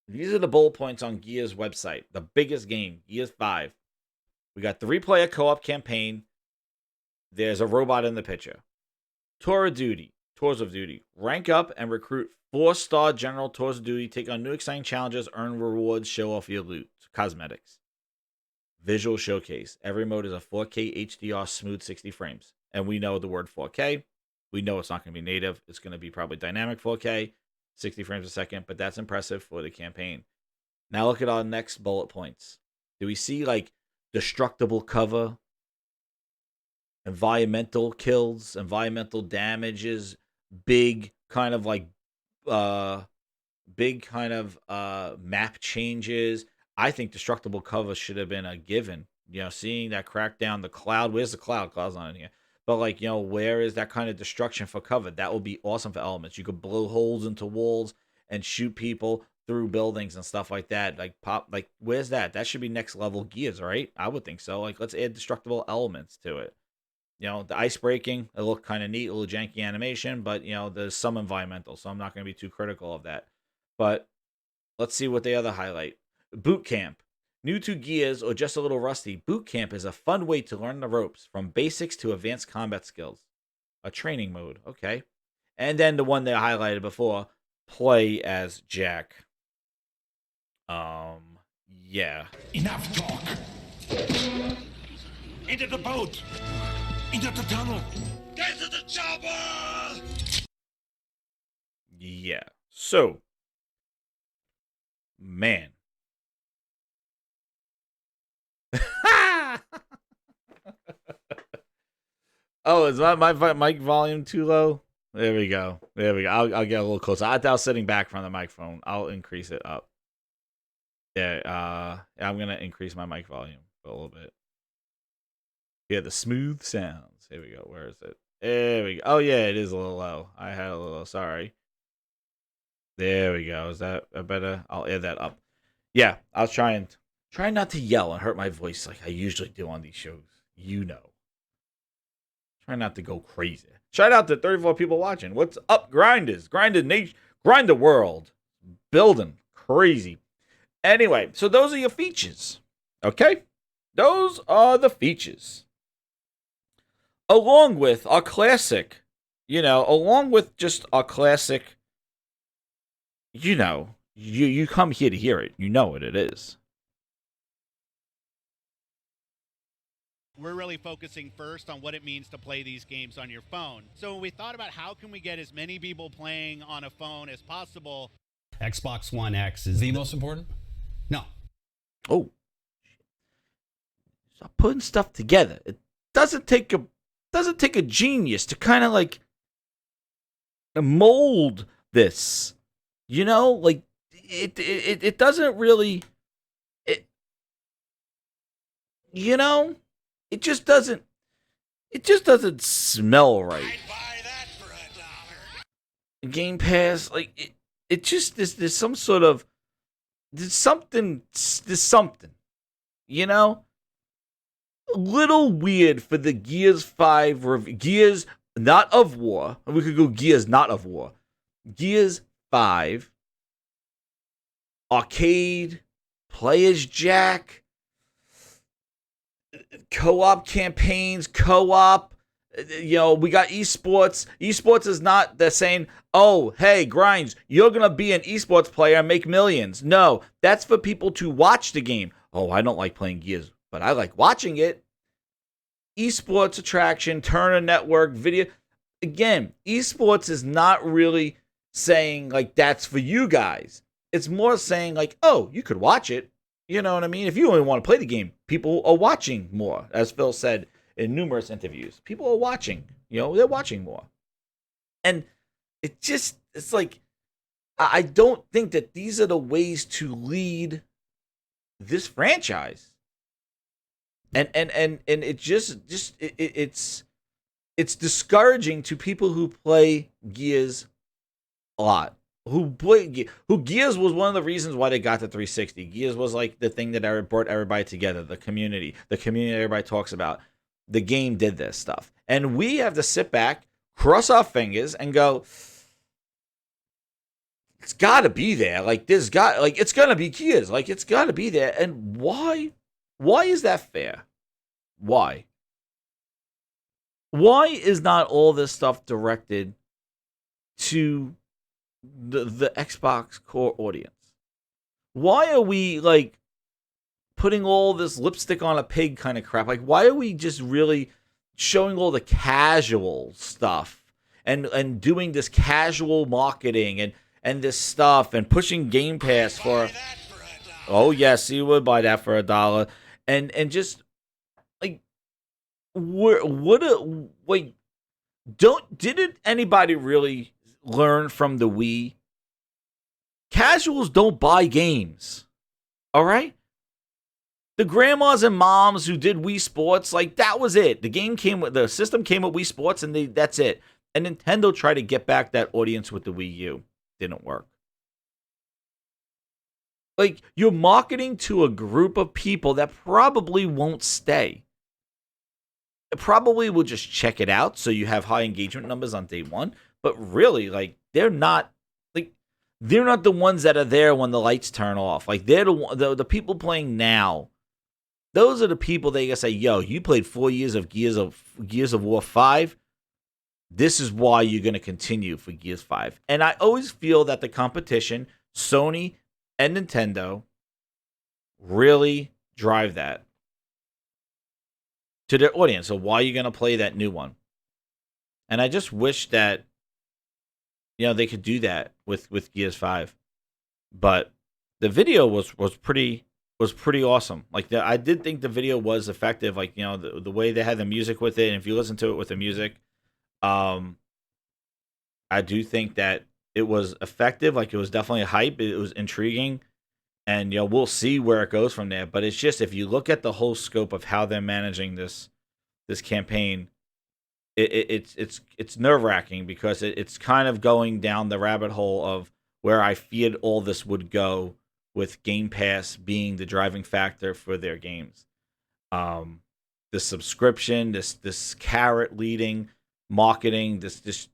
These are the bullet points on Gears website. The biggest game, Gears 5. We got 3-player co-op campaign. There's a robot in the picture. Tours of Duty. Rank up and recruit 4-star general Tours of Duty. Take on new exciting challenges. Earn rewards. Show off your loot. Cosmetics. Visual showcase. Every mode is a 4K HDR smooth 60 frames. And we know the word 4K. We know it's not going to be native. It's going to be probably dynamic 4K, 60 frames a second, but that's impressive for the campaign. Now look at our next bullet points. Do we see like destructible cover, environmental kills, environmental damages, big kind of map changes? I think destructible cover should have been a given. Seeing that crackdown, the cloud. Where's the cloud? Cloud's not in here. But where is that kind of destruction for cover? That would be awesome for elements. You could blow holes into walls and shoot people through buildings and stuff like that. Where's that? That should be next level Gears, right? I would think so. Let's add destructible elements to it. The ice breaking, it looked kind of neat, a little janky animation, but there's some environmental, so I'm not going to be too critical of that. But let's see what they other highlight. Boot camp. New to Gears or just a little rusty, Boot Camp is a fun way to learn the ropes, from basics to advanced combat skills. A training mode, okay. And then the one that I highlighted before, play as Jack. Yeah. Enough talk. Into the boat. Into the tunnel. Get to the chopper! Yeah. So, man. Oh, is my mic volume too low? There we go. I'll get a little closer. I was sitting back from the microphone. I'll increase it up. Yeah, I'm gonna increase my mic volume a little bit. Yeah, the smooth sounds. Here we go. Where is it? There we go. Oh yeah, it is a little low. I had a little. Sorry. There we go. Is that better? I'll add that up. Yeah, I was trying not to yell and hurt my voice like I usually do on these shows. Try not to go crazy. Shout out to 34 people watching. What's up, grinders? Grinded nation, grind the world, building crazy. Anyway, so those are your features. Okay, those are the features. Along with our classic, along with just our classic, you come here to hear it. You know what it is. We're really focusing first on what it means to play these games on your phone. So when we thought about how can we get as many people playing on a phone as possible, Xbox One X is The most important? no. Oh, stop putting stuff together. It doesn't take a genius to kind of like mold this. You know, like it doesn't really. You know, it just doesn't. It just doesn't smell right. I'd buy that for $1. Game Pass, like it just there's some sort of there's something, you know, a little weird for the Gears 5 Gears not of War. We could go Gears not of War. Gears 5 arcade players jack co-op campaigns, co-op. You know, we got eSports. eSports is not the saying, oh, hey, Grinds, you're going to be an eSports player and make millions. No, that's for people to watch the game. Oh, I don't like playing Gears, but I like watching it. Esports attraction, Turner Network, video. Again, eSports is not really saying, like, that's for you guys. It's more saying, like, oh, you could watch it. You know what I mean? If you only want to play the game, people are watching more, as Phil said in numerous interviews. People are watching. You know, they're watching more. And it's like, I don't think that these are the ways to lead this franchise. And it it's discouraging to people who play Gears a lot. Who Gears was one of the reasons why they got the 360. Gears was like the thing that brought everybody together, the community everybody talks about. The game did this stuff. And we have to sit back, cross our fingers, and go, it's got to be there. Like, it's going to be Gears. Like, it's got to be there. And why? Why is that fair? Why? Why is not all this stuff directed to the Xbox core audience? Why are we, like, putting all this lipstick on a pig kind of crap? Like, why are we just really showing all the casual stuff and doing this casual marketing and this stuff and pushing Game Pass for oh yes, you would buy that for $1 and just like didn't anybody really learn from the Wii? Casuals don't buy games. All right? The grandmas and moms who did Wii Sports, like, that was it. The system came with Wii Sports, and that's it. And Nintendo tried to get back that audience with the Wii U. Didn't work. Like, you're marketing to a group of people that probably won't stay. It probably will just check it out, so you have high engagement numbers on day one. But really, like, they're not the ones that are there when the lights turn off. Like, they're the people playing now. Those are the people that you say, yo, you played 4 years of Gears of War 5. This is why you're going to continue for Gears 5. And I always feel that the competition, Sony and Nintendo, really drive that to their audience. So why are you going to play that new one? And I just wish that, you know, they could do that with Gears 5. But the video was pretty awesome. Like, I did think the video was effective. Like, you know, the way they had the music with it, and if you listen to it with the music, I do think that it was effective. Like, it was definitely a hype. It was intriguing, and you know, we'll see where it goes from there. But it's just, if you look at the whole scope of how they're managing this campaign, it's nerve-wracking because it's kind of going down the rabbit hole of where I feared all this would go, with Game Pass being the driving factor for their games. The subscription, this carrot leading marketing, it's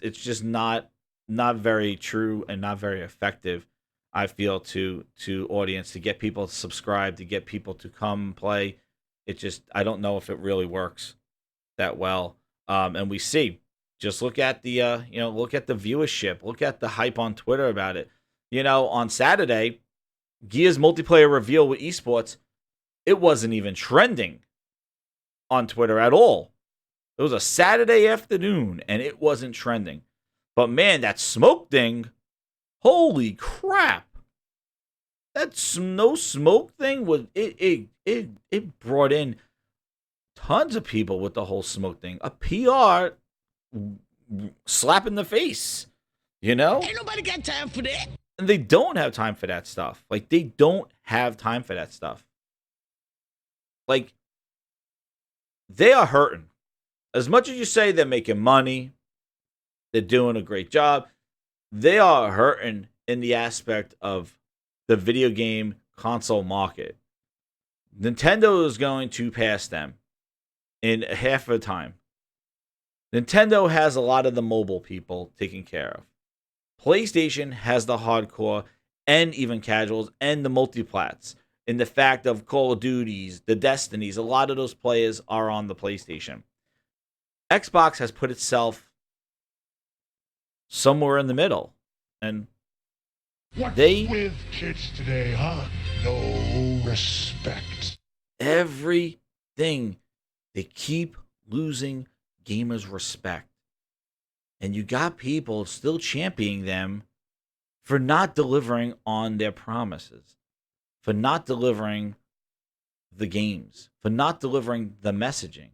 just not very true and not very effective, I feel, to audience, to get people to subscribe, to get people to come play. I don't know if it really works that well. And we see, just look at the look at the viewership, look at the hype on Twitter about it. You know, on Saturday, Gears multiplayer reveal with eSports, it wasn't even trending on Twitter at all. It was a Saturday afternoon and it wasn't trending. But man, that smoke thing, holy crap. That no smoke thing was it brought in tons of people with the whole smoke thing. A PR slap in the face, you know? Ain't nobody got time for that. And they don't have time for that stuff. Like, they don't have time for that stuff. Like, they are hurting. As much as you say they're making money, they're doing a great job, they are hurting in the aspect of the video game console market. Nintendo is going to pass them in half of the time. Nintendo has a lot of the mobile people taken care of. PlayStation has the hardcore and even casuals and the multiplats. In the fact of Call of Duties, the Destinies, a lot of those players are on the PlayStation. Xbox has put itself somewhere in the middle. And What's they with kids today, huh? No respect. everything they keep losing gamers respect. And you got people still championing them for not delivering on their promises, for not delivering the games, for not delivering the messaging.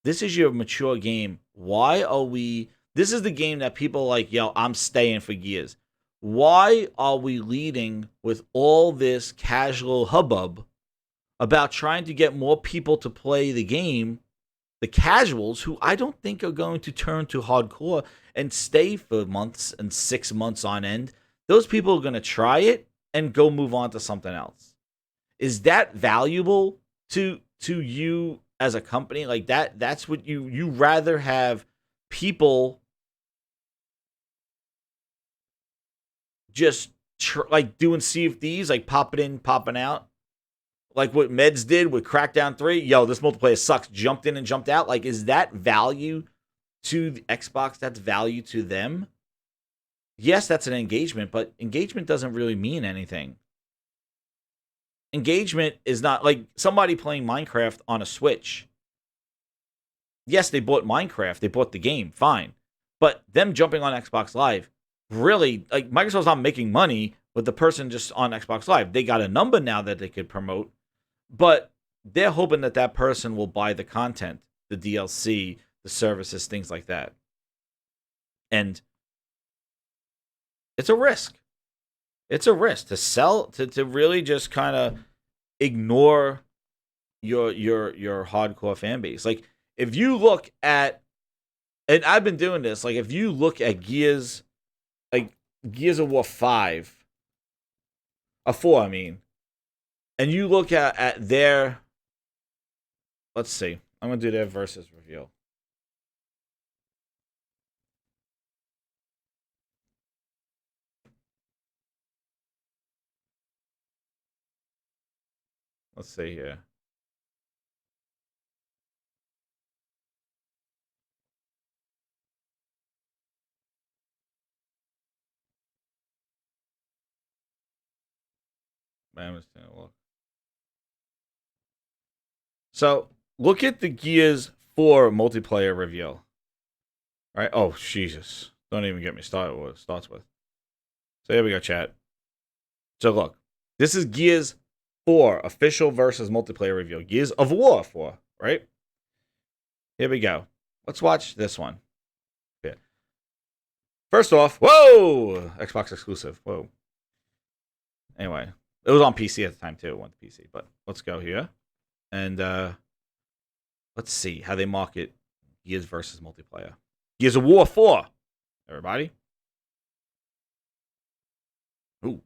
This is your mature game. Why are we? This is the game that people are like, yo, I'm staying for years. Why are we leading with all this casual hubbub about trying to get more people to play the game? The casuals, who I don't think are going to turn to hardcore and stay for months and 6 months on end, those people are going to try it and go move on to something else. Is that valuable to you as a company? Like, that's what you rather have people just like doing CFDs, like popping in, popping out, like what Meds did with Crackdown 3. Yo, this multiplayer sucks. Jumped in and jumped out. Like, is that value to the Xbox? That's value to them? Yes, that's an engagement, but engagement doesn't really mean anything. Engagement is not like somebody playing Minecraft on a Switch. Yes, they bought Minecraft. They bought the game. Fine. But them jumping on Xbox Live, really, like, Microsoft's not making money with the person just on Xbox Live. They got a number now that they could promote. But they're hoping that that person will buy the content, the DLC, the services, things like that. And it's a risk. It's a risk to sell, to really just kind of ignore your hardcore fan base. Like, if you look at, and I've been doing this, like, if you look at Gears, like Gears of War 5, 4, I mean, and you look at their, let's see, I'm going to do their versus review. Let's see here. Man, I'm just gonna look. So look at the Gears 4 multiplayer review. Right? Oh, Jesus. Don't even get me started with what it starts with. So here we go, chat. So look, this is Gears 4 official versus multiplayer review. Gears of War 4, right? Here we go. Let's watch this one. Yeah. First off, whoa! Xbox exclusive. Whoa. Anyway, it was on PC at the time too. It went to PC, but let's go here. And let's see how they market Gears versus multiplayer. Gears of War 4. Everybody. Ooh.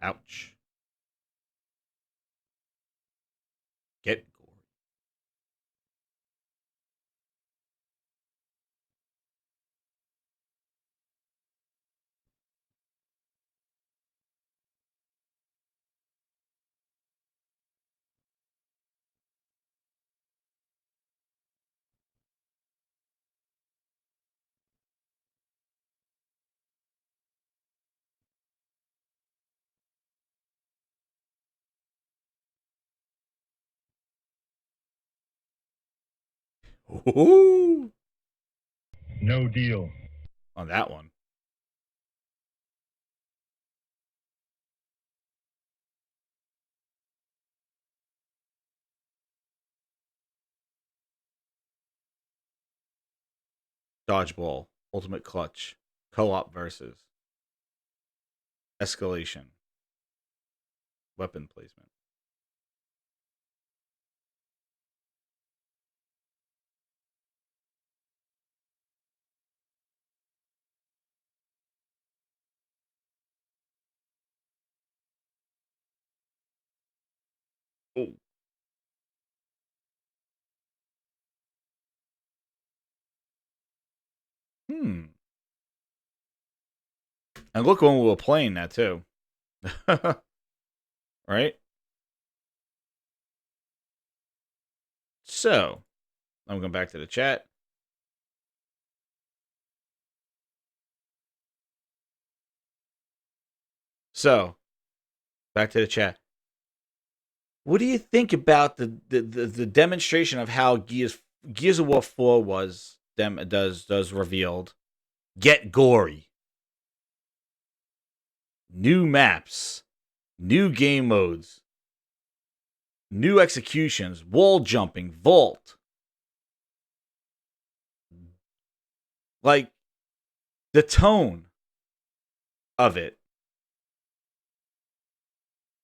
Ouch. Get gory. Ooh, No deal. on that one. Dodgeball, Ultimate Clutch, Co-op versus, Escalation, Weapon Placement. Oh. Hmm. And look when we were playing that too. Right? So, I'm going back to the chat. So, back to the chat. What do you think about the demonstration of how Gears of War 4 was does revealed? Get gory. New maps, new game modes, new executions, wall jumping, vault. Like the tone of it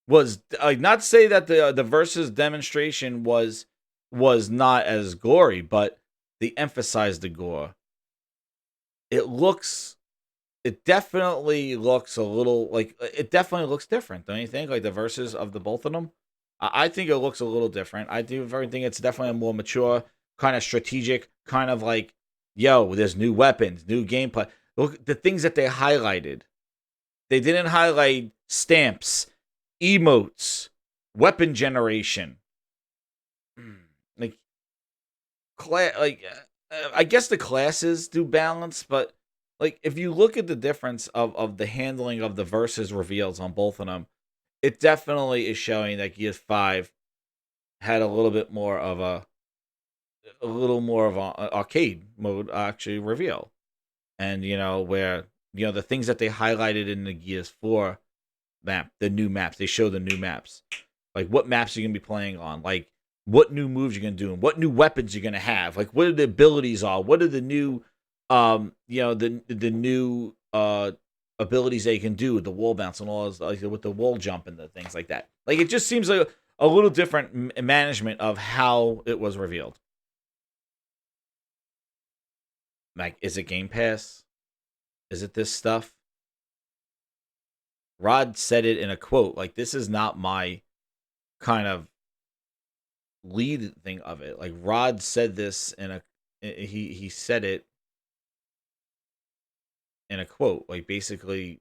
was not to say that the versus demonstration was not as gory, but they emphasized the gore. It looks, it definitely looks a little like it definitely looks different, don't you think? Like the verses of the both of them, I think it looks a little different. I do think it's definitely a more mature, kind of strategic, kind of like, yo, there's new weapons, new gameplay. Look, the things that they highlighted. They didn't highlight stamps, emotes, weapon generation. Like, I guess the classes do balance, but like if you look at the difference of the handling of the versus reveals on both of them, it definitely is showing that Gears 5 had a little more of a arcade mode actually reveal. And where the things that they highlighted in the Gears 4 map, the new maps, they show the new maps. Like what maps you're gonna be playing on, like what new moves you're gonna do, and what new weapons you're gonna have, like what are the abilities are, what are the new the new abilities they can do with the wall bounce and all this, like with the wall jump and the things like that. Like it just seems like a little different management of how it was revealed. Like, is it Game Pass? Is it this stuff? Rod said it in a quote. Like, this is not my kind of lead thing of it. Like Rod said this in a he said it in a quote. Like basically,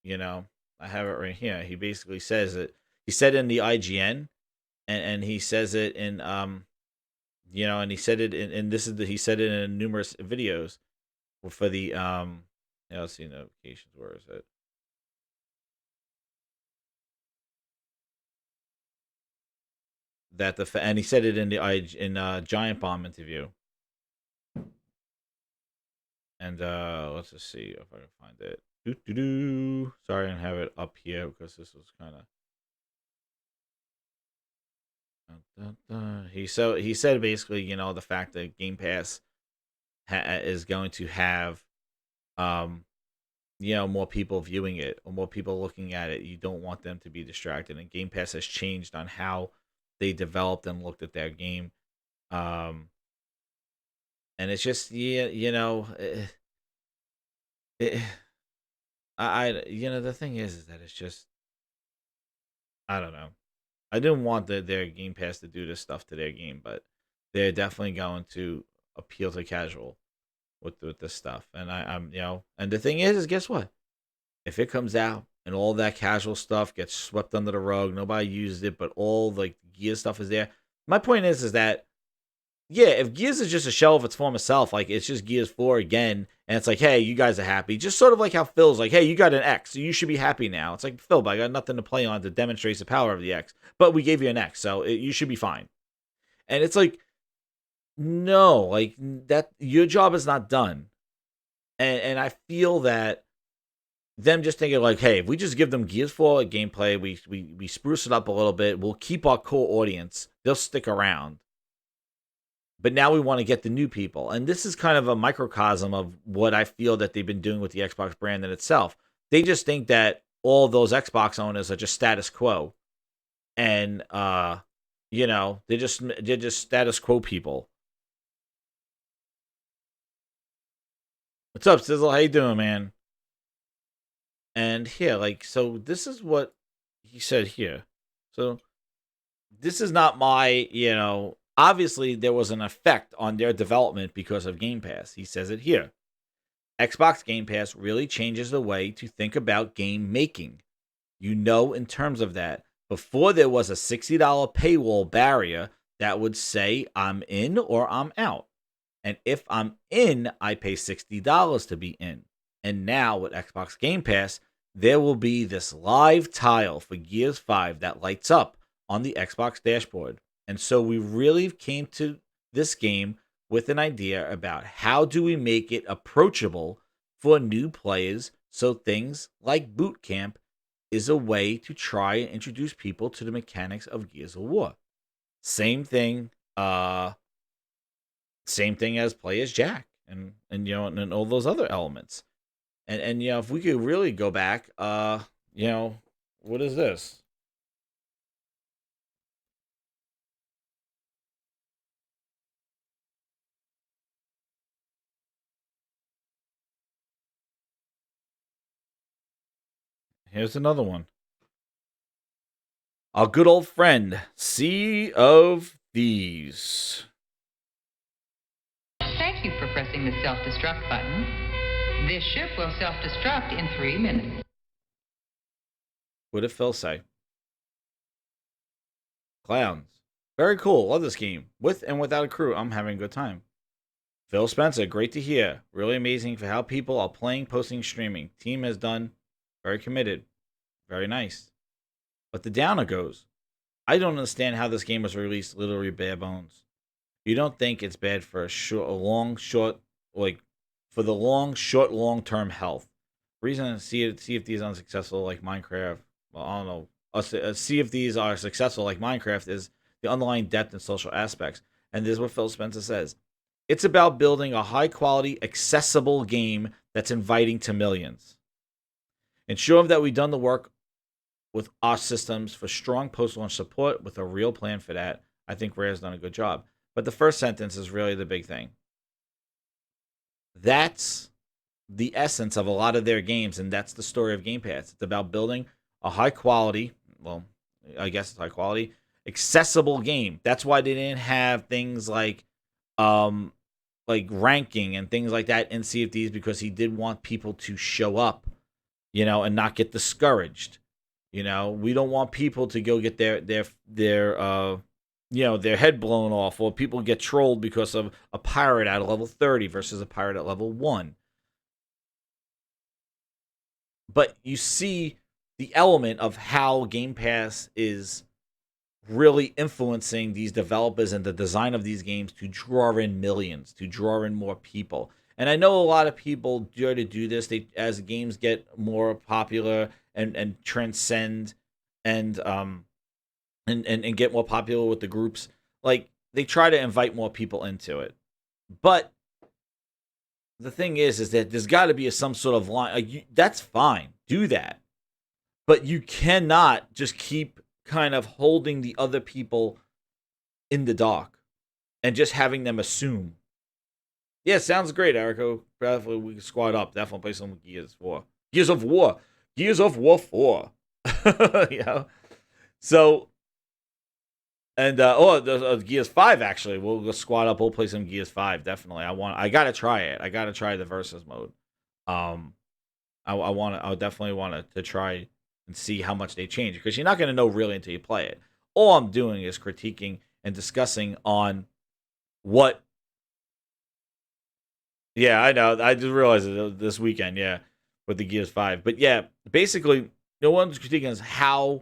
I have it right here. He basically says it. He said in the IGN, and he says it in and he said it in this is he said it in numerous videos for the let's see notifications. Where is it? That and he said it in the Giant Bomb interview. And let's just see if I can find it. Sorry, I didn't have it up here because this was kind of. He said basically, the fact that Game Pass is going to have, more people viewing it or more people looking at it. You don't want them to be distracted, and Game Pass has changed on how they developed and looked at their game. And it's just it, the thing is that it's just, I don't know. I didn't want their Game Pass to do this stuff to their game, but they're definitely going to appeal to casual with this stuff. And I'm and the thing is guess what? If it comes out and all that casual stuff gets swept under the rug, nobody uses it, but all like Gear stuff is there. My point is that yeah, if Gears is just a shell of its former self, like it's just Gears 4 again, and it's like, hey, you guys are happy. Just sort of like how Phil's like, hey, you got an X, so you should be happy now. It's like, Phil, but I got nothing to play on to demonstrate the power of the X. But we gave you an X, so you should be fine. And it's like, no, like that your job is not done. And I feel that them just thinking like, hey, if we just give them Gears 4 gameplay, we spruce it up a little bit, we'll keep our core audience, they'll stick around. But now we want to get the new people. And this is kind of a microcosm of what I feel that they've been doing with the Xbox brand in itself. They just think that all those Xbox owners are just status quo. And they're just status quo people. What's up, Sizzle? How you doing, man? And here, like, so this is what he said here. So this is not obviously there was an effect on their development because of Game Pass. He says it here. Xbox Game Pass really changes the way to think about game making. In terms of that, before there was a $60 paywall barrier that would say I'm in or I'm out. And if I'm in, I pay $60 to be in. And now with Xbox Game Pass, there will be this live tile for Gears 5 that lights up on the Xbox dashboard. And so we really came to this game with an idea about how do we make it approachable for new players, so things like Boot Camp is a way to try and introduce people to the mechanics of Gears of War. Same thing as Play as Jack and all those other elements. And if we could really go back, what is this? Here's another one. Our good old friend, Sea of Thieves. Thank you for pressing the self-destruct button. This ship will self-destruct in 3 minutes. What did Phil say? Clowns. Very cool. Love this game. With and without a crew, I'm having a good time. Phil Spencer, great to hear. Really amazing for how people are playing, posting, streaming. Team has done. Very committed. Very nice. But the downer goes. I don't understand how this game was released literally bare bones. You don't think it's bad for long term health. Reason see if these unsuccessful like Minecraft. Well, I don't know. See if these are successful like Minecraft is the underlying depth and social aspects. And this is what Phil Spencer says. It's about building a high quality, accessible game that's inviting to millions. Ensure that we've done the work with our systems for strong post-launch support with a real plan for that. I think Rare's done a good job. But the first sentence is really the big thing. That's the essence of a lot of their games, and that's the story of Game Pass. It's about building a high quality, accessible game. That's why they didn't have things like ranking and things like that in Sea of Thieves, because he did want people to show up, and not get discouraged. We don't want people to go get their head blown off, or people get trolled because of a pirate at level 30 versus a pirate at level 1. But you see the element of how Game Pass is really influencing these developers and the design of these games to draw in millions, to draw in more people. And I know a lot of people try to do this. As games get more popular and transcend and get more popular with the groups, like they try to invite more people into it. But the thing is that there's got to be some sort of line. That's fine, do that, but you cannot just keep kind of holding the other people in the dark and just having them assume. Yeah, sounds great, Erico. Definitely we can squad up. Definitely play some Gears 4. Gears of War 4. So, and Gears 5 actually. We'll go squad up. We'll play some Gears 5. Definitely. I gotta try it. I gotta try the versus mode. I definitely want to try and see how much they change, because you're not going to know really until you play it. All I'm doing is critiquing and discussing on what. Yeah, I know. I just realized it this weekend. Yeah, with the Gears 5. But yeah, basically, no one's critiquing is how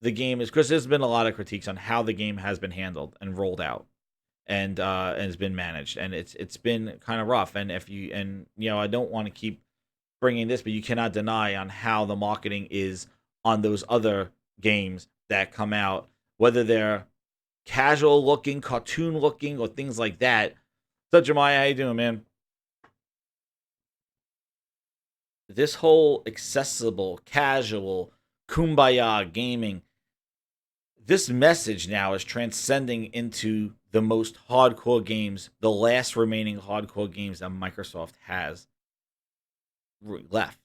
the game is, because there's been a lot of critiques on how the game has been handled and rolled out. and it's been managed, and it's been kind of rough. And I don't want to keep bringing this, but you cannot deny on how the marketing is on those other games that come out, whether they're casual looking, cartoon looking, or things like that. So, Jemiah, how you doing, man? This whole accessible, casual, kumbaya gaming, this message now is transcending into the most hardcore games, the last remaining hardcore games that Microsoft has left.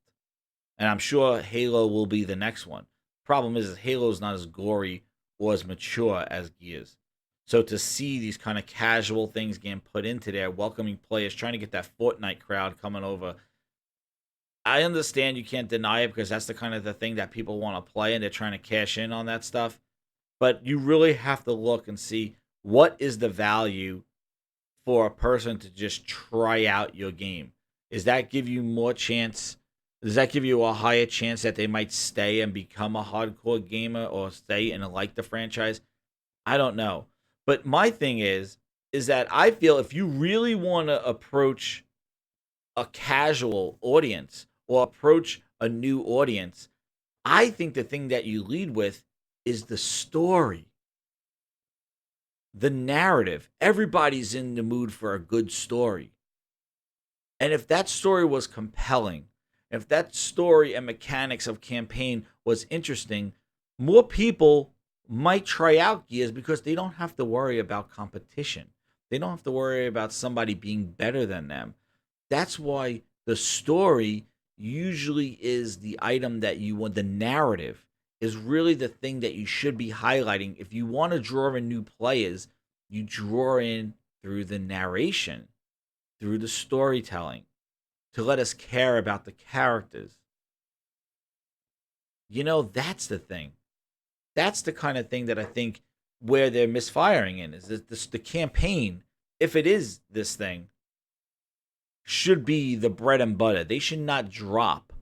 And I'm sure Halo will be the next one. Problem is Halo's not as gory or as mature as Gears. So to see these kind of casual things getting put into there, welcoming players, trying to get that Fortnite crowd coming over, I understand you can't deny it because that's the kind of the thing that people want to play and they're trying to cash in on that stuff. But you really have to look and see what is the value for a person to just try out your game. Does that give you more chance? Does that give you a higher chance that they might stay and become a hardcore gamer or stay and like the franchise? I don't know. But my thing is that I feel if you really want to approach a casual audience or approach a new audience, I think the thing that you lead with is the story, the narrative. Everybody's in the mood for a good story. And if that story was compelling, if that story and mechanics of campaign was interesting, more people might try out Gears because they don't have to worry about competition. They don't have to worry about somebody being better than them. That's why the story usually is the item that you want. The narrative is really the thing that you should be highlighting. If you want to draw in new players, you draw in through the narration, through the storytelling, to let us care about the characters. That's the thing. That's the kind of thing that I think where they're misfiring in is that the campaign, if it is this thing, should be the bread and butter. They should not drop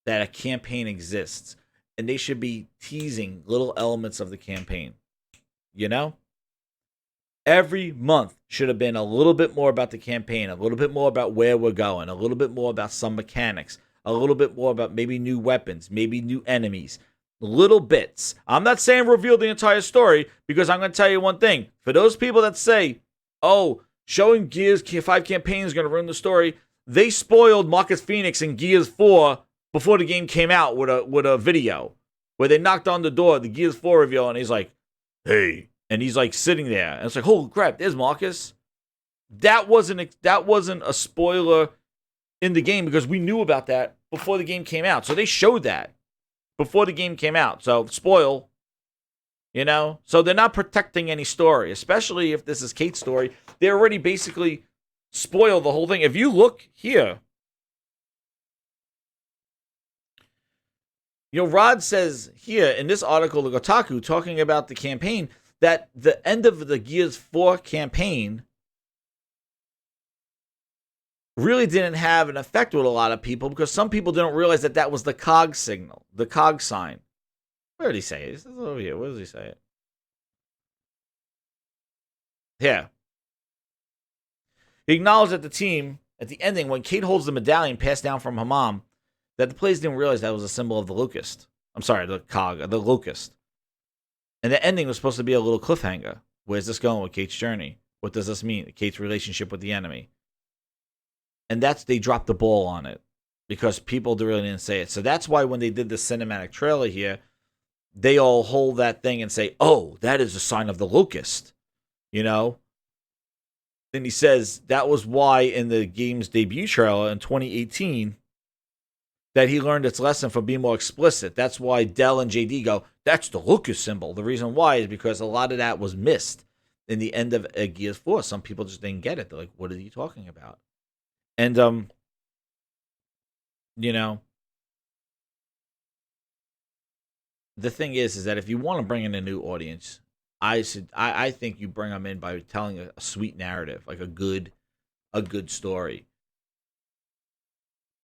that a campaign exists, and they should be teasing little elements of the campaign. Every month should have been a little bit more about the campaign, a little bit more about where we're going, a little bit more about some mechanics, a little bit more about maybe new weapons, maybe new enemies, little bits. I'm not saying reveal the entire story, because I'm going to tell you one thing. For those people that say, oh, showing Gears 5 campaign is going to ruin the story, they spoiled Marcus Phoenix in Gears 4 before the game came out with a video where they knocked on the door, the Gears 4 reveal, and he's like, hey. And he's like sitting there, and it's like, holy crap, there's Marcus. That wasn't a spoiler in the game because we knew about that before the game came out. So they showed that before the game came out. So spoil, So they're not protecting any story, especially if this is Kate's story. They already basically spoiled the whole thing. If you look here, Rod says here in this article, the Kotaku, talking about the campaign, that the end of the Gears 4 campaign really didn't have an effect with a lot of people because some people didn't realize that was the COG signal, the COG sign. Where did he say it? This is over here. Where does he say it? Yeah. He acknowledged that the team, at the ending, when Kate holds the medallion passed down from her mom, that the players didn't realize that was a symbol of the locust. I'm sorry, the COG, the locust. And the ending was supposed to be a little cliffhanger. Where's this going with Kate's journey? What does this mean? Kate's relationship with the enemy. And they dropped the ball on it because people really didn't say it. So that's why when they did the cinematic trailer here, they all hold that thing and say, oh, that is a sign of the locust. Then he says that was why in the game's debut trailer in 2018 that he learned its lesson from being more explicit. That's why Dell and JD go, that's the locust symbol. The reason why is because a lot of that was missed in the end of Gears 4. Some people just didn't get it. They're like, what are you talking about? And, the thing is that if you want to bring in a new audience, I think you bring them in by telling a sweet narrative, like a good story.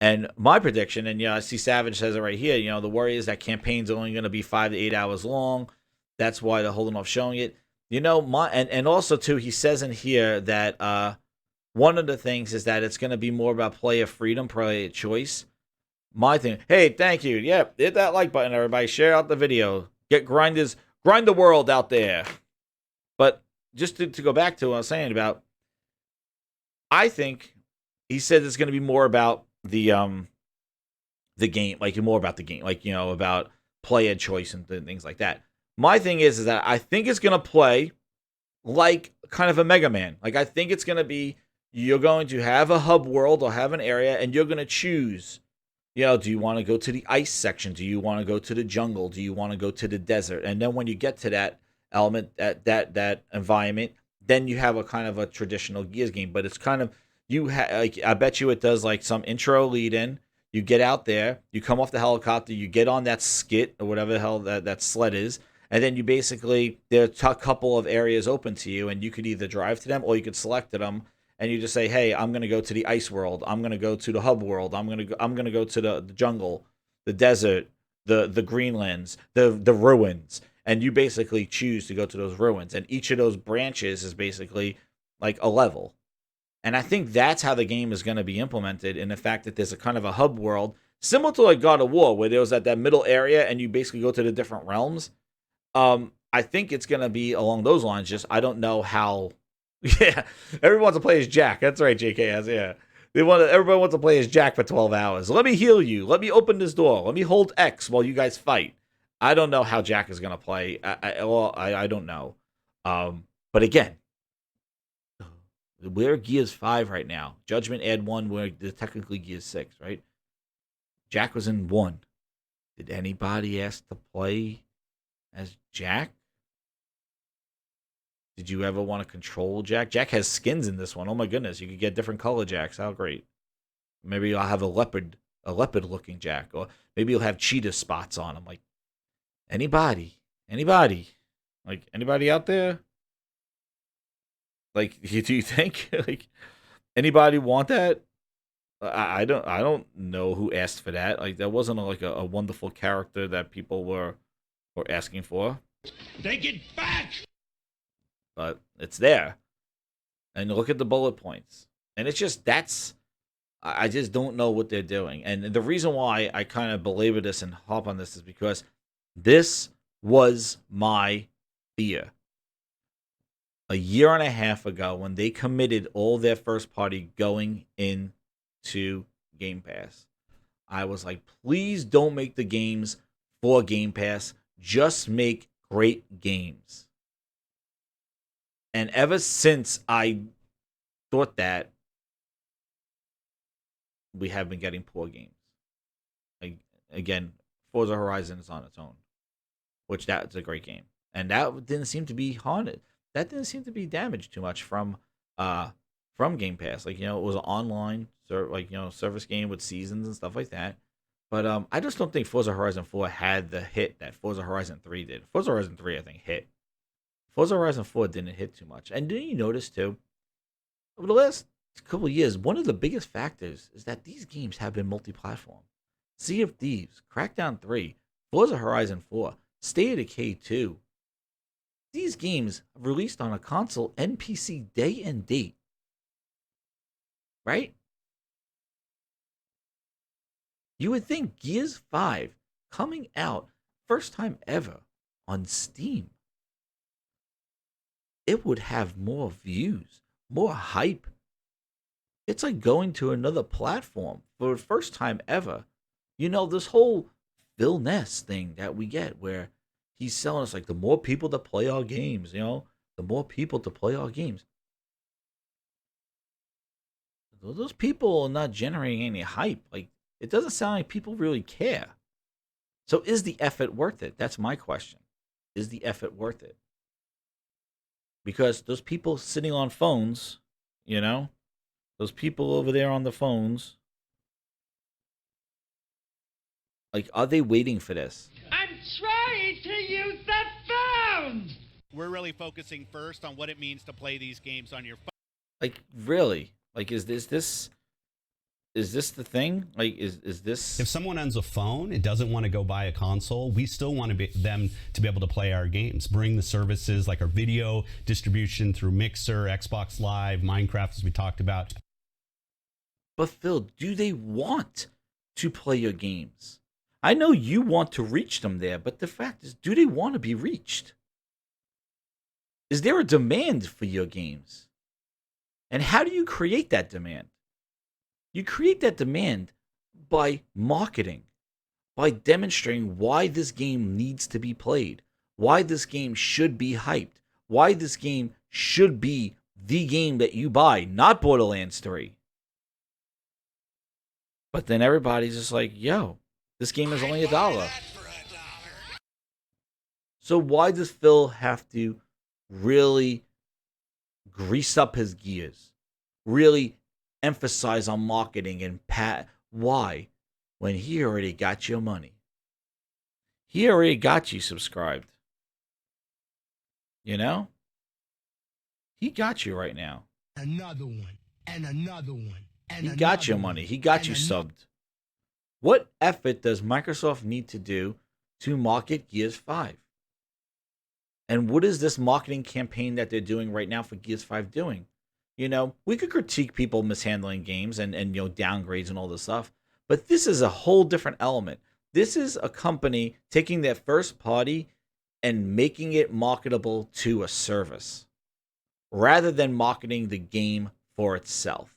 And my prediction, and I see Savage says it right here, the worry is that campaign's only going to be 5 to 8 hours long. That's why they're holding off showing it. You know, and also too, he says in here that one of the things is that it's going to be more about player freedom, player choice. My thing, hey, thank you. Yep, hit that like button, everybody. Share out the video. Grind the world out there. But just to go back to what I was saying about, I think he said it's going to be more about the game, like more about the game, like about player choice and things like that. My thing is that I think it's going to play like kind of a Mega Man. Like I think it's going to be you're going to have a hub world or have an area, and you're going to choose. Do you want to go to the ice section? Do you want to go to the jungle? Do you want to go to the desert? And then when you get to that element, that environment, then you have a kind of a traditional Gears game. But it's kind of like I bet you it does like some intro lead in. You get out there, you come off the helicopter, you get on that skit or whatever the hell that sled is, and then you basically there's a couple of areas open to you, and you could either drive to them or you could select them, and you just say, "Hey, I'm gonna go to the ice world. I'm gonna go to the hub world. I'm gonna go to the jungle, the desert, the Greenlands, the ruins." And you basically choose to go to those ruins, and each of those branches is basically like a level. And I think that's how the game is going to be implemented, in the fact that there's a kind of a hub world, similar to like God of War, where there was that middle area and you basically go to the different realms. I think it's going to be along those lines. Just I don't know how. Yeah, everyone wants to play as Jack. That's right, JKS. Yeah, everybody wants to play as Jack for 12 hours. Let me heal you. Let me open this door. Let me hold X while you guys fight. I don't know how Jack is going to play. I don't know. But again, we're Gears 5 right now. Judgment add 1, we're technically Gears 6, right? Jack was in 1. Did anybody ask to play as Jack? Did you ever want to control Jack? Jack has skins in this one. Oh my goodness, you could get different color Jacks. How great. Maybe I'll have a leopard looking Jack. Or maybe you'll have cheetah spots on him. Like, anybody? Like, anybody out there? Like, do you think like anybody want that? I don't know who asked for that. Like that wasn't like a wonderful character that people were asking for. Take it back! But it's there. And look at the bullet points. And it's just I just don't know what they're doing. And the reason why I kind of belabor this and hop on this is because this was my fear. A year and a half ago, when they committed all their first party going into Game Pass, I was like, please don't make the games for Game Pass. Just make great games. And ever since I thought that, we have been getting poor games. Like, again, Forza Horizon is on its own, which that's a great game. And that didn't seem to be haunted. That didn't seem to be damaged too much from Game Pass. Like, it was an online service game with seasons and stuff like that. But I just don't think Forza Horizon 4 had the hit that Forza Horizon 3 did. Forza Horizon 3, I think, hit. Forza Horizon 4 didn't hit too much. And didn't you notice too, over the last couple of years, one of the biggest factors is that these games have been multi-platform. Sea of Thieves, Crackdown 3, Forza Horizon 4, State of Decay 2. These games released on a console and PC day and date. Right? You would think Gears 5 coming out first time ever on Steam, it would have more views, more hype. It's like going to another platform for the first time ever. This whole Phil Ness thing that we get where he's selling us like the more people that play our games, the more people to play our games. Those people are not generating any hype. Like, it doesn't sound like people really care. So is the effort worth it? That's my question. Is the effort worth it? Because those people sitting on phones, those people over there on the phones, like, are they waiting for this? I'm trying to use the phone! We're really focusing first on what it means to play these games on your phone. Like, really? Like, is this is this the thing? Like, is this? If someone owns a phone and doesn't want to go buy a console, we still want them to be able to play our games. Bring the services like our video distribution through Mixer, Xbox Live, Minecraft, as we talked about. But Phil, do they want to play your games? I know you want to reach them there, but the fact is, do they want to be reached? Is there a demand for your games? And how do you create that demand? You create that demand by marketing, by demonstrating why this game needs to be played, why this game should be hyped, why this game should be the game that you buy, not Borderlands 3. But then everybody's just like, yo, this game is only $1. So why does Phil have to really grease up his gears? Really emphasize on marketing and why? When he already got your money. He already got you subscribed. You know? He got you right now. Another one, and another one, and he got your money. He got you subbed. What effort does Microsoft need to do to market Gears 5? And what is this marketing campaign that they're doing right now for Gears 5 doing? You know, we could critique people mishandling games and you know, downgrades and all this stuff, but this is a whole different element. This is a company taking their first party and making it marketable to a service rather than marketing the game for itself.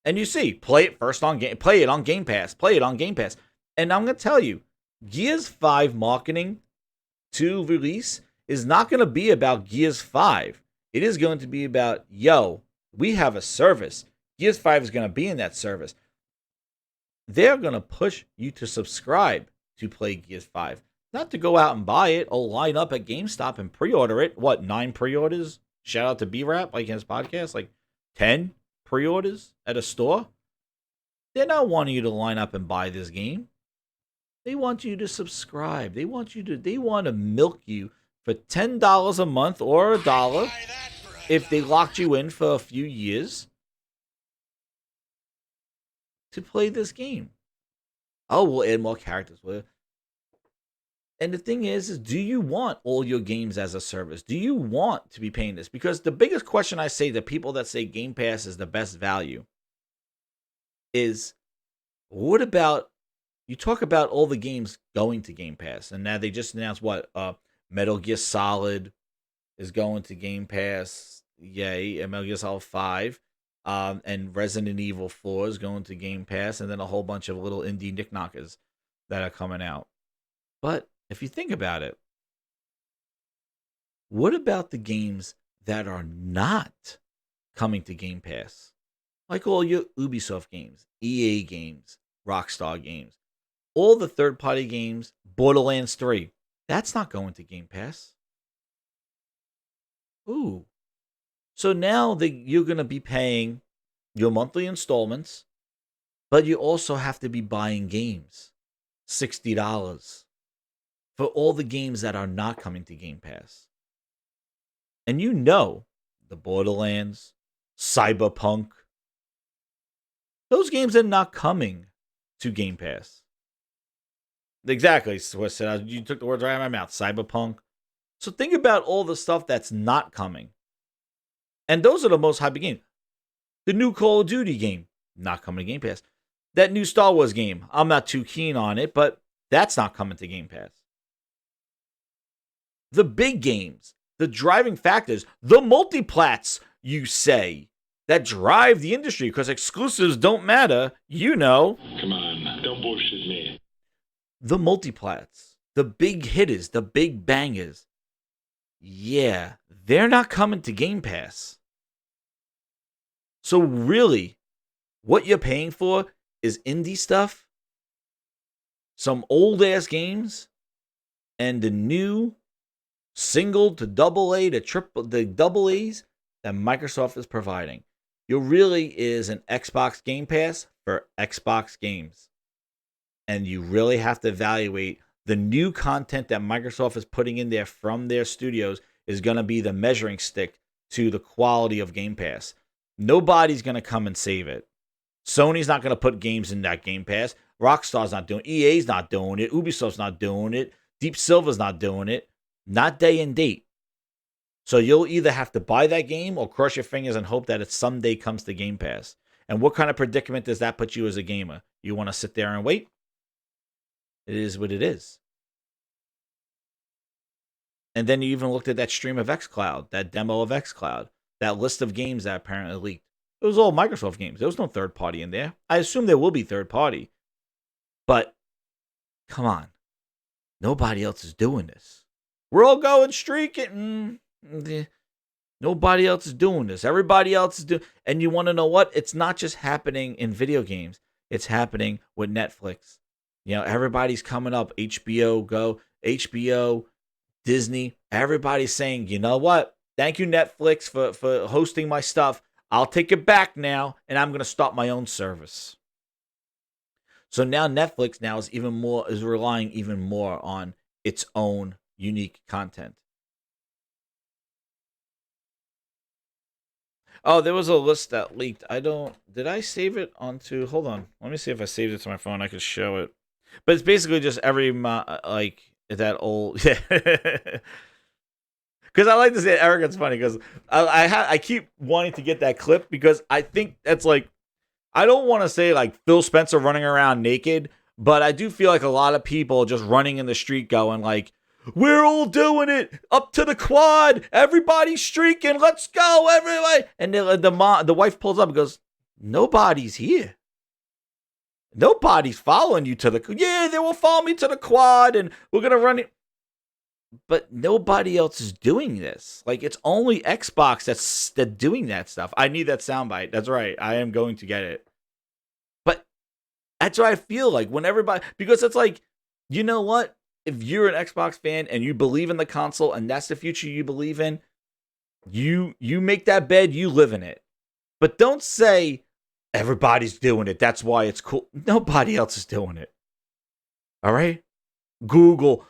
And you see, play it on Game Pass, play it on Game Pass. And I'm going to tell you, Gears 5 marketing to release is not going to be about Gears 5. It is going to be about, yo, we have a service. Gears 5 is going to be in that service. They're going to push you to subscribe to play Gears 5. Not to go out and buy it or line up at GameStop and pre-order it. What, 9 pre-orders? Shout out to B-Rap, like in his podcast. Like 10 pre-orders at a store. They're not wanting you to line up and buy this game. They want you to subscribe. They want to milk you for $10 a month or $1 if they locked you in for a few years to play this game. Oh, we'll add more characters. And the thing is do you want all your games as a service? Do you want to be paying this? Because the biggest question I say to people that say Game Pass is the best value is, what about, you talk about all the games going to Game Pass, and now they just announced Metal Gear Solid is going to Game Pass. Yay. And Metal Gear Solid 5. And Resident Evil 4 is going to Game Pass. And then a whole bunch of little indie knickknackers that are coming out. But if you think about it, what about the games that are not coming to Game Pass? Like all your Ubisoft games, EA games, Rockstar games, all the third-party games, Borderlands 3. That's not going to Game Pass. Ooh. So now you're going to be paying your monthly installments, but you also have to be buying games. $60 for all the games that are not coming to Game Pass. And you know, the Borderlands, Cyberpunk, those games are not coming to Game Pass. Exactly. So you took the words right out of my mouth. Cyberpunk. So think about all the stuff that's not coming. And those are the most hyped games. The new Call of Duty game, not coming to Game Pass. That new Star Wars game, I'm not too keen on it, but that's not coming to Game Pass. The big games, the driving factors, the multiplats, you say, that drive the industry because exclusives don't matter, you know. Come on, don't bullshit me. The multiplats, the big hitters, the big bangers. Yeah, they're not coming to Game Pass. So really, what you're paying for is indie stuff, some old-ass games, and the new single to double A to triple, the double A's that Microsoft is providing. It really is an Xbox Game Pass for Xbox games. And you really have to evaluate the new content that Microsoft is putting in there from their studios is going to be the measuring stick to the quality of Game Pass. Nobody's going to come and save it. Sony's not going to put games in that Game Pass. Rockstar's not doing it. EA's not doing it. Ubisoft's not doing it. Deep Silver's not doing it. Not day and date. So you'll either have to buy that game or cross your fingers and hope that it someday comes to Game Pass. And what kind of predicament does that put you as a gamer? You want to sit there and wait? It is what it is. And then you even looked at that stream of xCloud, that demo of xCloud, that list of games that apparently leaked. It was all Microsoft games. There was no third party in there. I assume there will be third party. But come on. Nobody else is doing this. We're all going streaking. Nobody else is doing this. Everybody else is doing. And you want to know what? It's not just happening in video games. It's happening with Netflix. You know, everybody's coming up. HBO Go, HBO, Disney. Everybody's saying, you know what? Thank you, Netflix, for hosting my stuff. I'll take it back now, and I'm going to start my own service. So now Netflix now is relying even more on its own unique content. Oh, there was a list that leaked. Did I save it onto, hold on. Let me see if I saved it to my phone. I could show it. But it's basically just every, like, that old, yeah. Because I like to say Eric, it's funny because I keep wanting to get that clip because I think that's like, I don't want to say like Phil Spencer running around naked, but I do feel like a lot of people just running in the street going like, we're all doing it up to the quad. Everybody's streaking. Let's go, everybody. And the wife pulls up and goes, nobody's here. Nobody's following you to the, yeah, they will follow me to the quad and we're going to run it. But nobody else is doing this. Like, it's only Xbox that's doing that stuff. I need that soundbite. That's right. I am going to get it. But that's what I feel like when everybody, because it's like, you know what? If you're an Xbox fan and you believe in the console and that's the future you believe in, you make that bed, you live in it. But don't say everybody's doing it. That's why it's cool. Nobody else is doing it. All right? Google.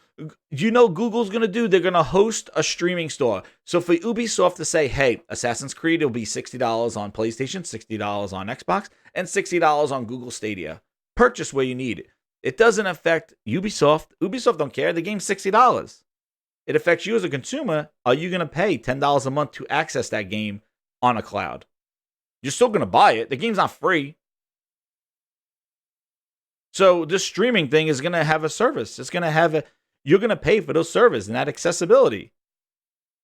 You know Google's going to do? They're going to host a streaming store. So for Ubisoft to say, hey, Assassin's Creed will be $60 on PlayStation, $60 on Xbox, and $60 on Google Stadia. Purchase where you need it. It doesn't affect Ubisoft. Ubisoft don't care. The game's $60. It affects you as a consumer. Are you going to pay $10 a month to access that game on a cloud? You're still going to buy it. The game's not free. So this streaming thing is going to have a service. It's going to have you're going to pay for those services and that accessibility.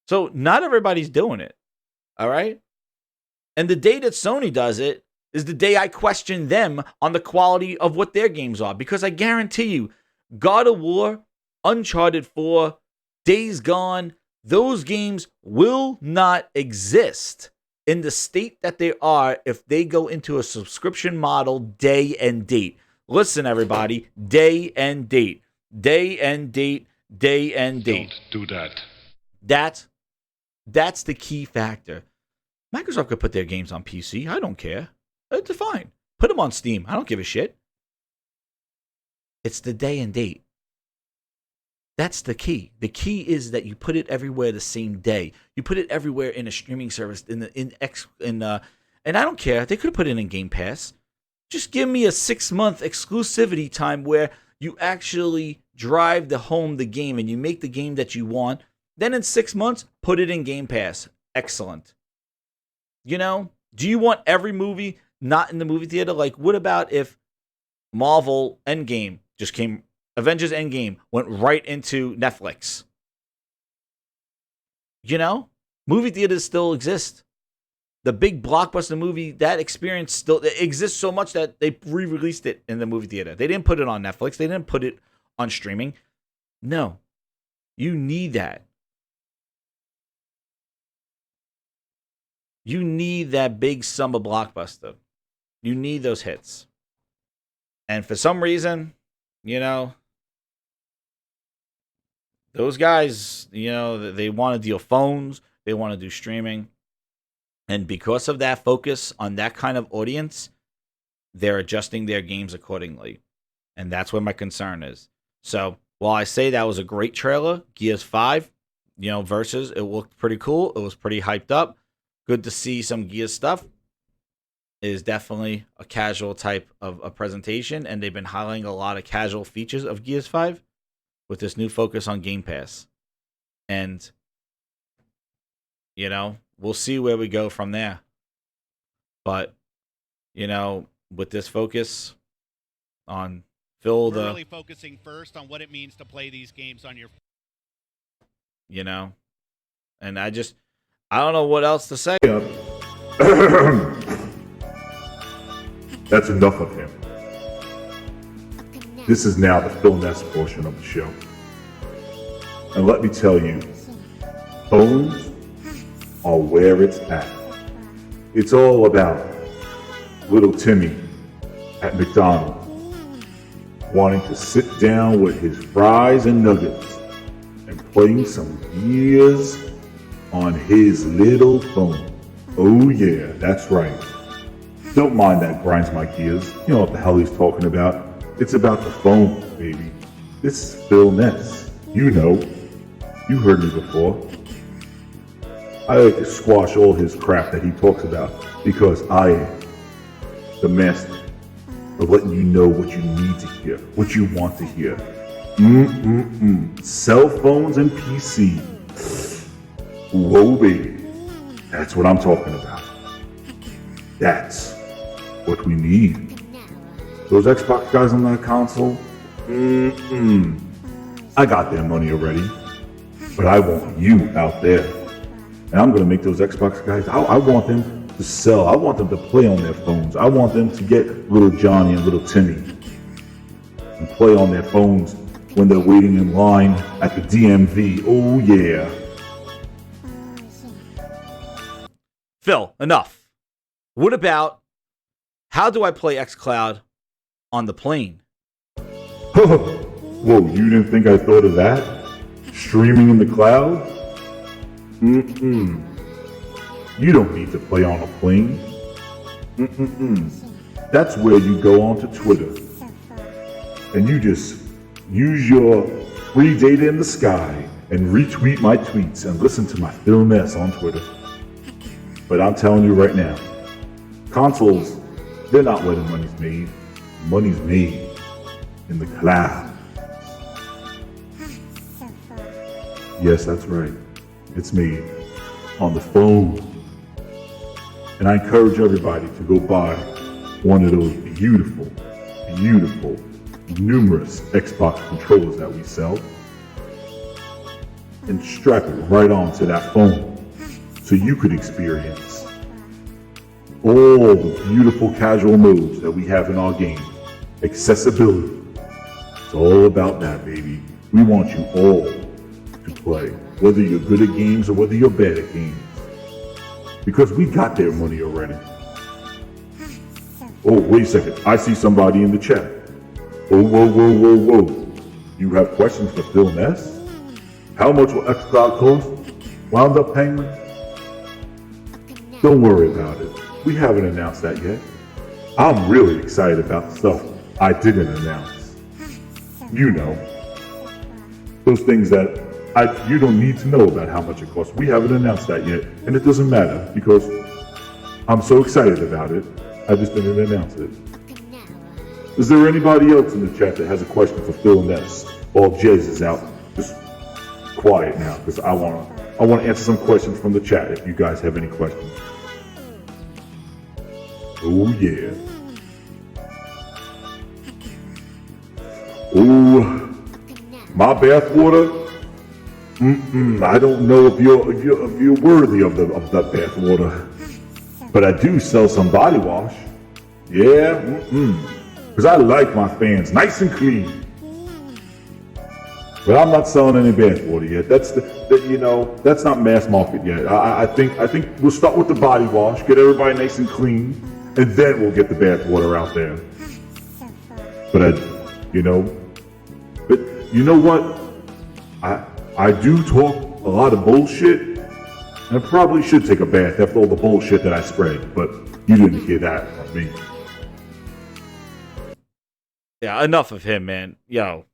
So not everybody's doing it. All right. And the day that Sony does it is the day I question them on the quality of what their games are. Because I guarantee you, God of War, Uncharted 4, Days Gone, those games will not exist in the state that they are if they go into a subscription model day and date. Listen, everybody, day and date. Day and date, day and date. Don't do that. That's the key factor. Microsoft could put their games on PC. I don't care. It's fine. Put them on Steam. I don't give a shit. It's the day and date. That's the key. The key is that you put it everywhere the same day. You put it everywhere in a streaming service. And I don't care. They could have put it in Game Pass. Just give me a 6-month exclusivity time where you actually drive home the game and you make the game that you want. Then in 6 months, put it in Game Pass. Excellent. You know, do you want every movie not in the movie theater? Like, what about if Marvel Endgame just came, Avengers Endgame went right into Netflix? You know, movie theaters still exist. The big blockbuster movie, that experience still exists so much that they re-released it in the movie theater. They didn't put it on Netflix. They didn't put it on streaming. No. You need that. You need that big summer blockbuster. You need those hits. And for some reason, you know, those guys, you know, they want to deal phones. They want to do streaming. And because of that focus on that kind of audience, they're adjusting their games accordingly. And that's where my concern is. So while I say that was a great trailer, Gears 5, you know, versus, it looked pretty cool. It was pretty hyped up. Good to see some Gears stuff. is definitely a casual type of a presentation, and they've been highlighting a lot of casual features of Gears 5 with this new focus on Game Pass. And, we'll see where we go from there. But, with this focus on We're really focusing first on what it means to play these games on your and I don't know what else to say. That's enough of him. This is now the Phil Ness portion of the show. And let me tell you, phones are where it's at. It's all about little Timmy at McDonald's wanting to sit down with his fries and nuggets and playing some Gears on his little phone. Oh yeah, that's right. Don't mind that grinds my gears. You know what the hell he's talking about. It's about the phone, baby. This is Phil Ness. You know. You heard me before. I like to squash all his crap that he talks about because I am the master of letting you know what you need to hear, what you want to hear. Cell phones and PC. Whoa, baby. That's what I'm talking about. That's what we need. Those Xbox guys on that console, I got their money already. But I want you out there. And I'm going to make those Xbox guys, I want them to sell. I want them to play on their phones. I want them to get little Johnny and little Timmy and play on their phones when they're waiting in line at the DMV. Oh, yeah. Phil, enough. What about how do I play xCloud on the plane? Whoa, you didn't think I thought of that? Streaming in the cloud? You don't need to play on a plane. That's where you go onto Twitter and you just use your free data in the sky and retweet my tweets and listen to my Phil Ness on Twitter. But I'm telling you right now, consoles, they're not where the money's made. Money's made in the cloud. Yes, that's right. It's made on the phone. And I encourage everybody to go buy one of those beautiful, numerous Xbox controllers that we sell and strap it right onto that phone so you could experience all the beautiful casual modes that we have in our game. Accessibility. It's all about that, baby. We want you all to play, whether you're good at games or whether you're bad at games. Because we got their money already. Oh, wait a second. I see somebody in the chat. Whoa. You have questions for Phil Ness? How much will xCloud cost? Wound up Penguin? Don't worry about it. We haven't announced that yet. I'm really excited about the stuff I didn't announce. You know, those things that you don't need to know about how much it costs. We haven't announced that yet, and it doesn't matter because I'm so excited about it. I just didn't announce it. Is there anybody else in the chat that has a question for Phil Ness? While Jez is out, just quiet now because I want to answer some questions from the chat if you guys have any questions. Oh yeah. Oh, my bathwater. I don't know if you're worthy of that bathwater, but I do sell some body wash. Yeah, because I like my fans nice and clean. But I'm not selling any bathwater yet. That's not mass market yet. I think we'll start with the body wash, get everybody nice and clean, and then we'll get the bathwater out there. But you know what? I do talk a lot of bullshit, and I probably should take a bath after all the bullshit that I spread, but you didn't hear that from me. Yeah, enough of him, man. Yo.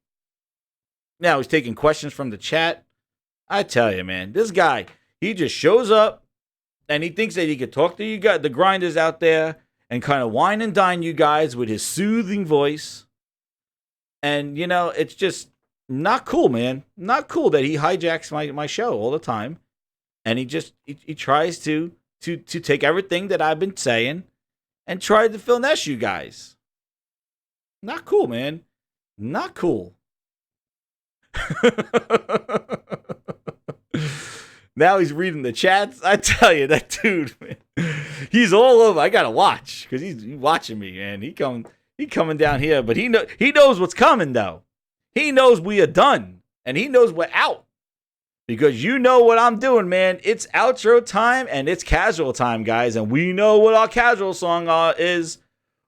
Now he's taking questions from the chat. I tell you, man, this guy, he just shows up, and he thinks that he could talk to you guys, the grinders out there, and kind of wine and dine you guys with his soothing voice. And, you know, it's just not cool, man. Not cool that he hijacks my show all the time. And he tries to take everything that I've been saying and try to finesse you guys. Not cool, man. Not cool. Now he's reading the chats. I tell you, that dude, man, he's all over. I gotta watch because he's watching me, man. He coming down here, but he knows what's coming though. He knows we are done, and he knows we're out. Because you know what I'm doing, man. It's outro time and it's casual time, guys. And we know what our casual song is.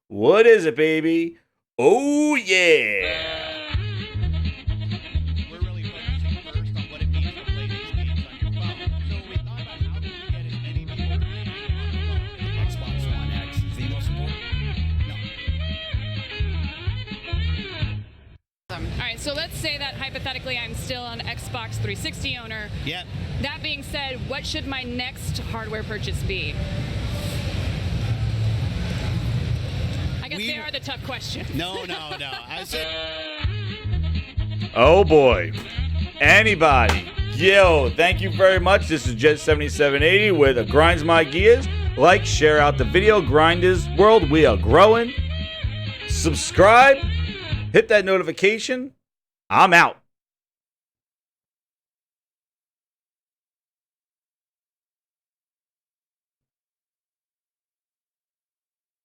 What is it, baby? Oh, yeah. We're really focusing first on what it means to play these games on your phone. So we thought about how can we get as many people playing on the phone. Xbox One X, Zeno support? All right, so let's say that hypothetically I'm still an Xbox 360 owner. Yep. That being said, what should my next hardware purchase be? I guess they are the tough questions. No. I said. Oh, boy. Anybody. Yo, thank you very much. This is Jet7780 with Grinds My Gears. Like, share out the video. Grinders World, we are growing. Subscribe. Hit that notification. I'm out.